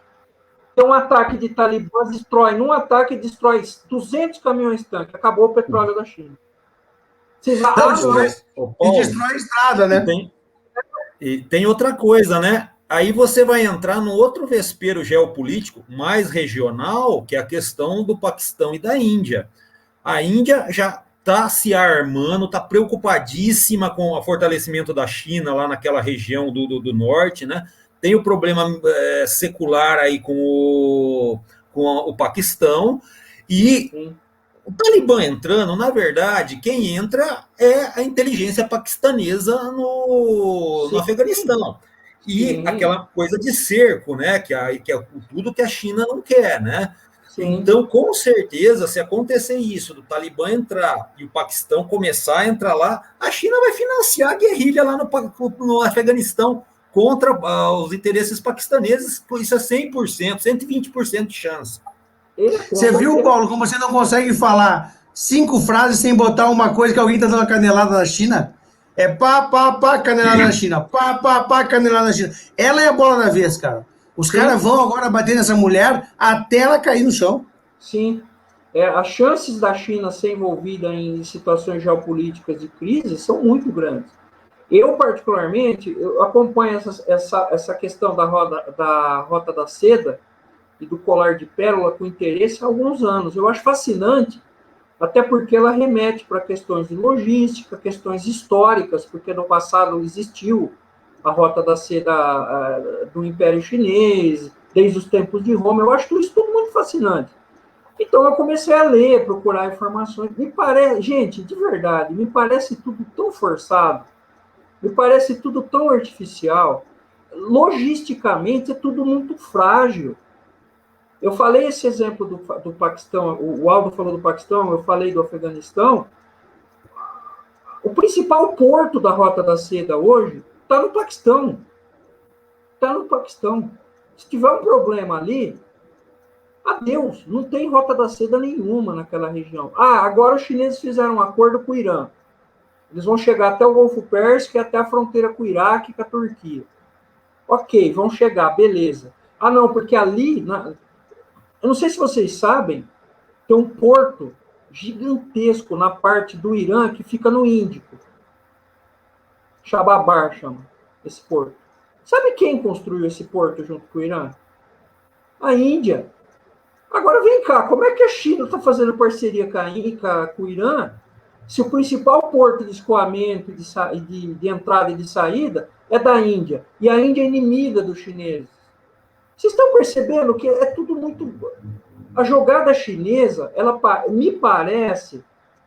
Então, um ataque de talibãs destrói, num ataque, destrói 200 caminhões-tanque. Acabou o petróleo da China. Vocês destrói a estrada, né? E tem outra coisa, né? Aí você vai entrar no outro vespeiro geopolítico mais regional, que é a questão do Paquistão e da Índia. A Índia já está se armando, está preocupadíssima com o fortalecimento da China lá naquela região do norte, né? Tem o problema secular aí com o Paquistão, e o Talibã entrando, na verdade, quem entra é a inteligência paquistanesa no Afeganistão. E aquela coisa de cerco, né? Que é tudo que a China não quer, né? Sim. Então, com certeza, se acontecer isso, do Talibã entrar e o Paquistão começar a entrar lá, a China vai financiar a guerrilha lá no Afeganistão contra os interesses paquistaneses, isso é 100%, 120% de chance. Você viu, Paulo, como você não consegue falar 5 frases sem botar uma coisa que alguém está dando uma canelada na China? É pá, canelada na China, pá, canelada na China. Ela é a bola da vez, cara. Os caras vão agora bater nessa mulher até ela cair no chão. Sim. As chances da China ser envolvida em situações geopolíticas de crise são muito grandes. Eu, particularmente, acompanho essa questão da Rota da Seda e do colar de pérola com interesse há alguns anos. Eu acho fascinante, até porque ela remete para questões de logística, questões históricas, porque no passado existiu a Rota da Seda do Império Chinês, desde os tempos de Roma. Eu acho isso tudo muito fascinante. Então, eu comecei a ler, procurar informações. Gente, de verdade, me parece tudo tão forçado, me parece tudo tão artificial. Logisticamente, é tudo muito frágil. Eu falei esse exemplo do Paquistão, o Aldo falou do Paquistão, eu falei do Afeganistão. O principal porto da Rota da Seda hoje está no Paquistão. Está no Paquistão. Se tiver um problema ali, adeus, não tem Rota da Seda nenhuma naquela região. Agora os chineses fizeram um acordo com o Irã. Eles vão chegar até o Golfo Pérsico e até a fronteira com o Iraque e com a Turquia. Ok, vão chegar, beleza. Não, porque ali... Eu não sei se vocês sabem, tem um porto gigantesco na parte do Irã que fica no Índico. Shababar chama esse porto. Sabe quem construiu esse porto junto com o Irã? A Índia. Agora vem cá, como é que a China está fazendo parceria com o Irã se o principal porto de escoamento, de entrada e de saída é da Índia? E a Índia é inimiga dos chineses. Vocês estão percebendo que é tudo muito... A jogada chinesa, me parece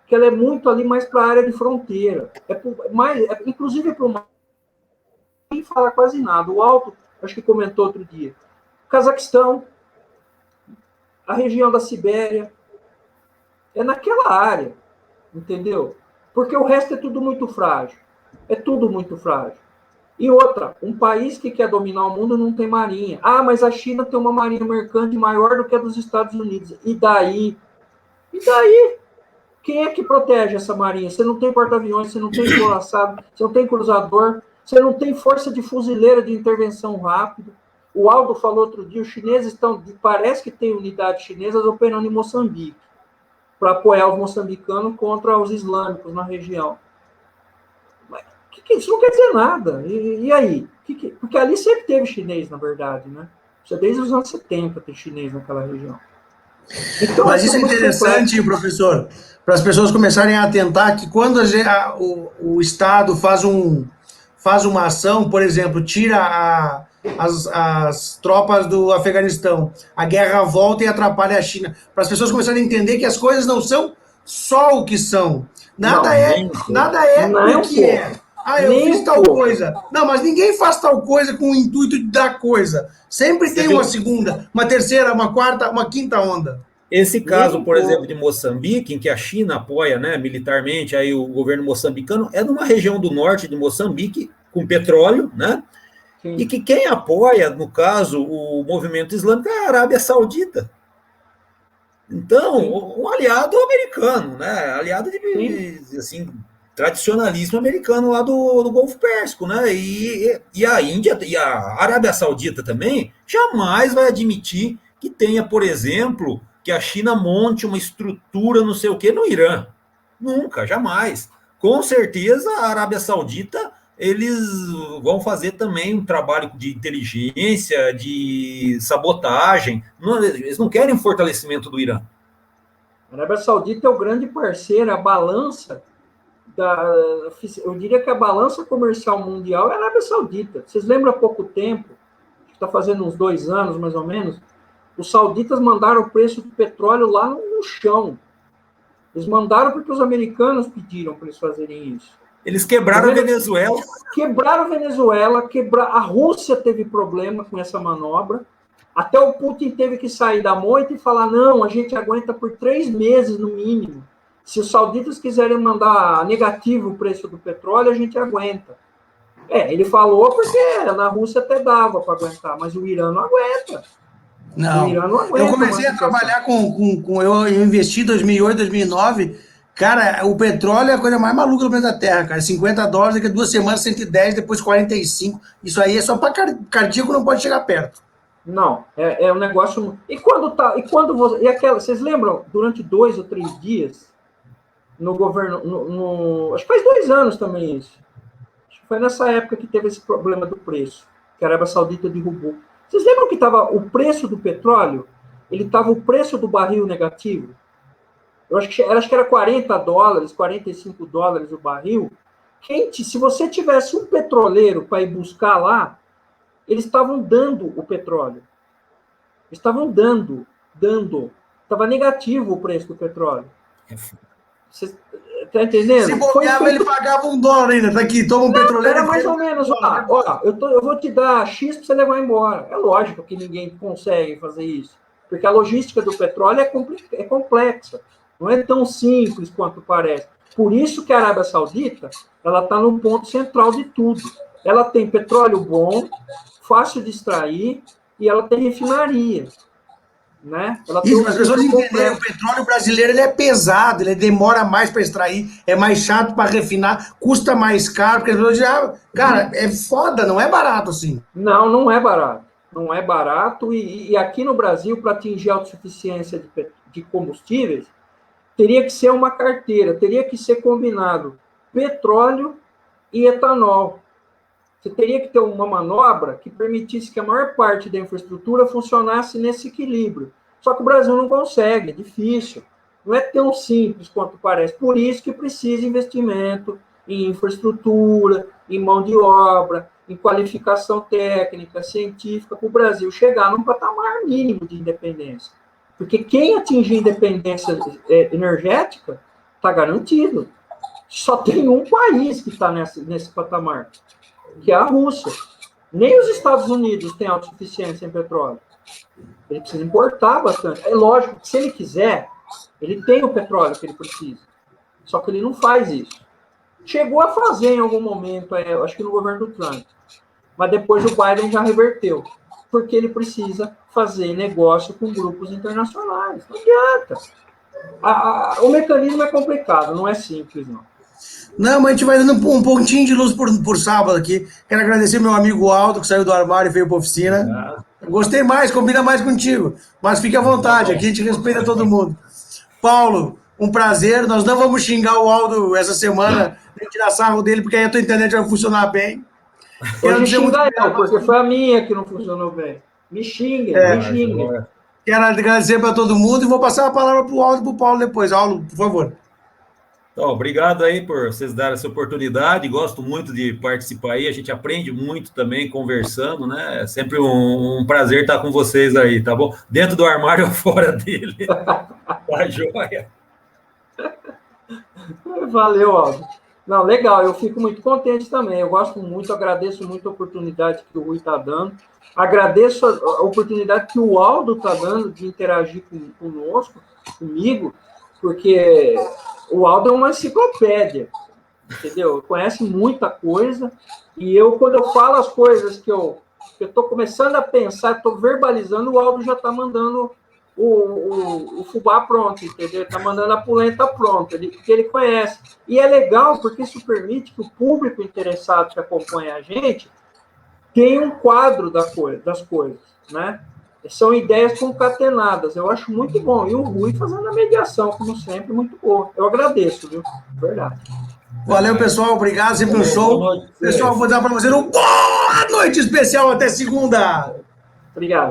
que ela é muito ali mais para a área de fronteira. Inclusive para o mar, nem fala quase nada. O Alto acho que comentou outro dia. Cazaquistão, a região da Sibéria, é naquela área, entendeu? Porque o resto é tudo muito frágil. É tudo muito frágil. E outra, um país que quer dominar o mundo não tem marinha. Ah, mas a China tem uma marinha mercante maior do que a dos Estados Unidos. E daí? E daí? Quem é que protege essa marinha? Você não tem porta-aviões, você não tem couraçado, você não tem cruzador, você não tem força de fuzileira de intervenção rápida. O Aldo falou outro dia, os chineses estão, parece que tem unidades chinesas operando em Moçambique, para apoiar os moçambicanos contra os islâmicos na região. Mas isso não quer dizer nada. E aí? Porque ali sempre teve chinês, na verdade, né? Desde os anos 70 tem chinês naquela região. Então, mas isso é interessante, professor, para as pessoas começarem a atentar que quando o Estado faz uma ação, por exemplo, tira as tropas do Afeganistão, a guerra volta e atrapalha a China, para as pessoas começarem a entender que as coisas não são só o que são. Nada é o que é. Ah, eu fiz tal coisa. Não, mas ninguém faz tal coisa com o intuito de dar coisa. Sempre tem uma segunda, uma terceira, uma quarta, uma quinta onda. Esse caso, por exemplo, de Moçambique, em que a China apoia, né, militarmente aí o governo moçambicano, é numa região do norte de Moçambique, com petróleo, né? Sim. E que quem apoia, no caso, o movimento islâmico é a Arábia Saudita. Então, um aliado americano, né? Aliado de, assim, tradicionalismo americano lá do Golfo Pérsico, né? E a Índia e a Arábia Saudita também jamais vai admitir que tenha, por exemplo, que a China monte uma estrutura não sei o que no Irã. Nunca, jamais. Com certeza a Arábia Saudita, eles vão fazer também um trabalho de inteligência, de sabotagem. Eles não querem fortalecimento do Irã. A Arábia Saudita é o grande parceiro, a balança eu diria que a balança comercial mundial é a Arábia Saudita. Vocês lembram há pouco tempo, está fazendo uns 2 anos mais ou menos, os sauditas mandaram o preço do petróleo lá no chão. Eles mandaram porque os americanos pediram para eles fazerem isso. Eles quebraram a Venezuela. Quebraram a Venezuela, a Rússia teve problema com essa manobra. Até o Putin teve que sair da moita e falar, não, a gente aguenta por 3 meses no mínimo. Se os sauditas quiserem mandar negativo o preço do petróleo, a gente aguenta. Ele falou porque na Rússia até dava para aguentar, mas o Irã não aguenta. Não. O Irã não aguenta. Eu comecei a trabalhar eu investi em 2008, 2009. Cara, o petróleo é a coisa mais maluca do planeta Terra, cara. $50, daqui a 2 semanas, 110, depois 45. Isso aí é só para cardíaco, não pode chegar perto. Não, é um negócio. Vocês lembram, durante 2 ou 3 dias, no governo, acho que faz 2 anos também isso. Acho que foi nessa época que teve esse problema do preço, que a Arábia Saudita derrubou. Vocês lembram que estava o preço do petróleo? Ele estava o preço do barril negativo? Eu acho que era $40, $45 o barril. Se você tivesse um petroleiro para ir buscar lá, eles estavam dando o petróleo. Eles estavam dando. Estava negativo o preço do petróleo. Você está entendendo? Se bobeava, ele pagava $1 ainda. Tá aqui, toma um petroleiro. Era mais ou menos. Eu vou te dar X para você levar embora. É lógico que ninguém consegue fazer isso. Porque a logística do petróleo é complexa. Não é tão simples quanto parece. Por isso que a Arábia Saudita ela está no ponto central de tudo. Ela tem petróleo bom, fácil de extrair, e ela tem refinaria. Né? Isso, as pessoas entenderem, o petróleo brasileiro ele é pesado, ele demora mais para extrair, é mais chato para refinar, custa mais caro, porque as pessoas dizem, cara, é foda, não é barato assim. Não é barato. Não é barato, e aqui no Brasil, para atingir a autossuficiência de combustíveis, teria que ser uma carteira, teria que ser combinado petróleo e etanol. Você teria que ter uma manobra que permitisse que a maior parte da infraestrutura funcionasse nesse equilíbrio. Só que o Brasil não consegue, é difícil. Não é tão simples quanto parece. Por isso que precisa investimento em infraestrutura, em mão de obra, em qualificação técnica, científica, para o Brasil chegar num patamar mínimo de independência. Porque quem atingir independência energética está garantido. Só tem um país que está nesse patamar, que é a Rússia. Nem os Estados Unidos têm autossuficiência em petróleo. Ele precisa importar bastante. É lógico que se ele quiser, ele tem o petróleo que ele precisa. Só que ele não faz isso. Chegou a fazer em algum momento, acho que no governo do Trump. Mas depois o Biden já reverteu. Porque ele precisa fazer negócio com grupos internacionais. Não adianta. O mecanismo é complicado, não é simples, não. Não, mas a gente vai dando um pontinho de luz por sábado aqui. Quero agradecer meu amigo Aldo, que saiu do armário e veio para a oficina. Gostei mais, combina mais contigo. Mas fique à vontade, aqui a gente respeita todo mundo. Paulo, um prazer. Nós não vamos xingar o Aldo essa semana, nem tirar sarro dele, porque aí a tua internet vai funcionar bem. Hoje xinga eu, porque foi a minha que não funcionou bem. Me xinga, me xinga. Quero agradecer para todo mundo e vou passar a palavra para o Aldo e para o Paulo depois. Aldo, por favor. Então, obrigado aí por vocês darem essa oportunidade. Gosto muito de participar aí. A gente aprende muito também conversando, né? É sempre um prazer estar com vocês aí, tá bom? Dentro do armário ou fora dele. Tá joia? Valeu, Aldo. Não, legal, eu fico muito contente também. Eu gosto muito, agradeço muito a oportunidade que o Rui está dando. Agradeço a oportunidade que o Aldo está dando de interagir conosco, comigo, porque o Aldo é uma enciclopédia, entendeu? Conhece muita coisa, e eu, quando eu falo as coisas que eu estou começando a pensar, estou verbalizando, o Aldo já está mandando o fubá pronto, entendeu? Está mandando a polenta pronta, porque ele conhece. E é legal, porque isso permite que o público interessado que acompanha a gente tenha um quadro das coisas, né? São ideias concatenadas, eu acho muito bom. E o Rui fazendo a mediação, como sempre, muito boa. Eu agradeço, viu? Verdade. Valeu, pessoal. Obrigado. Sempre um show. Pessoal, vou dar para vocês uma boa noite especial. Até segunda. Obrigado.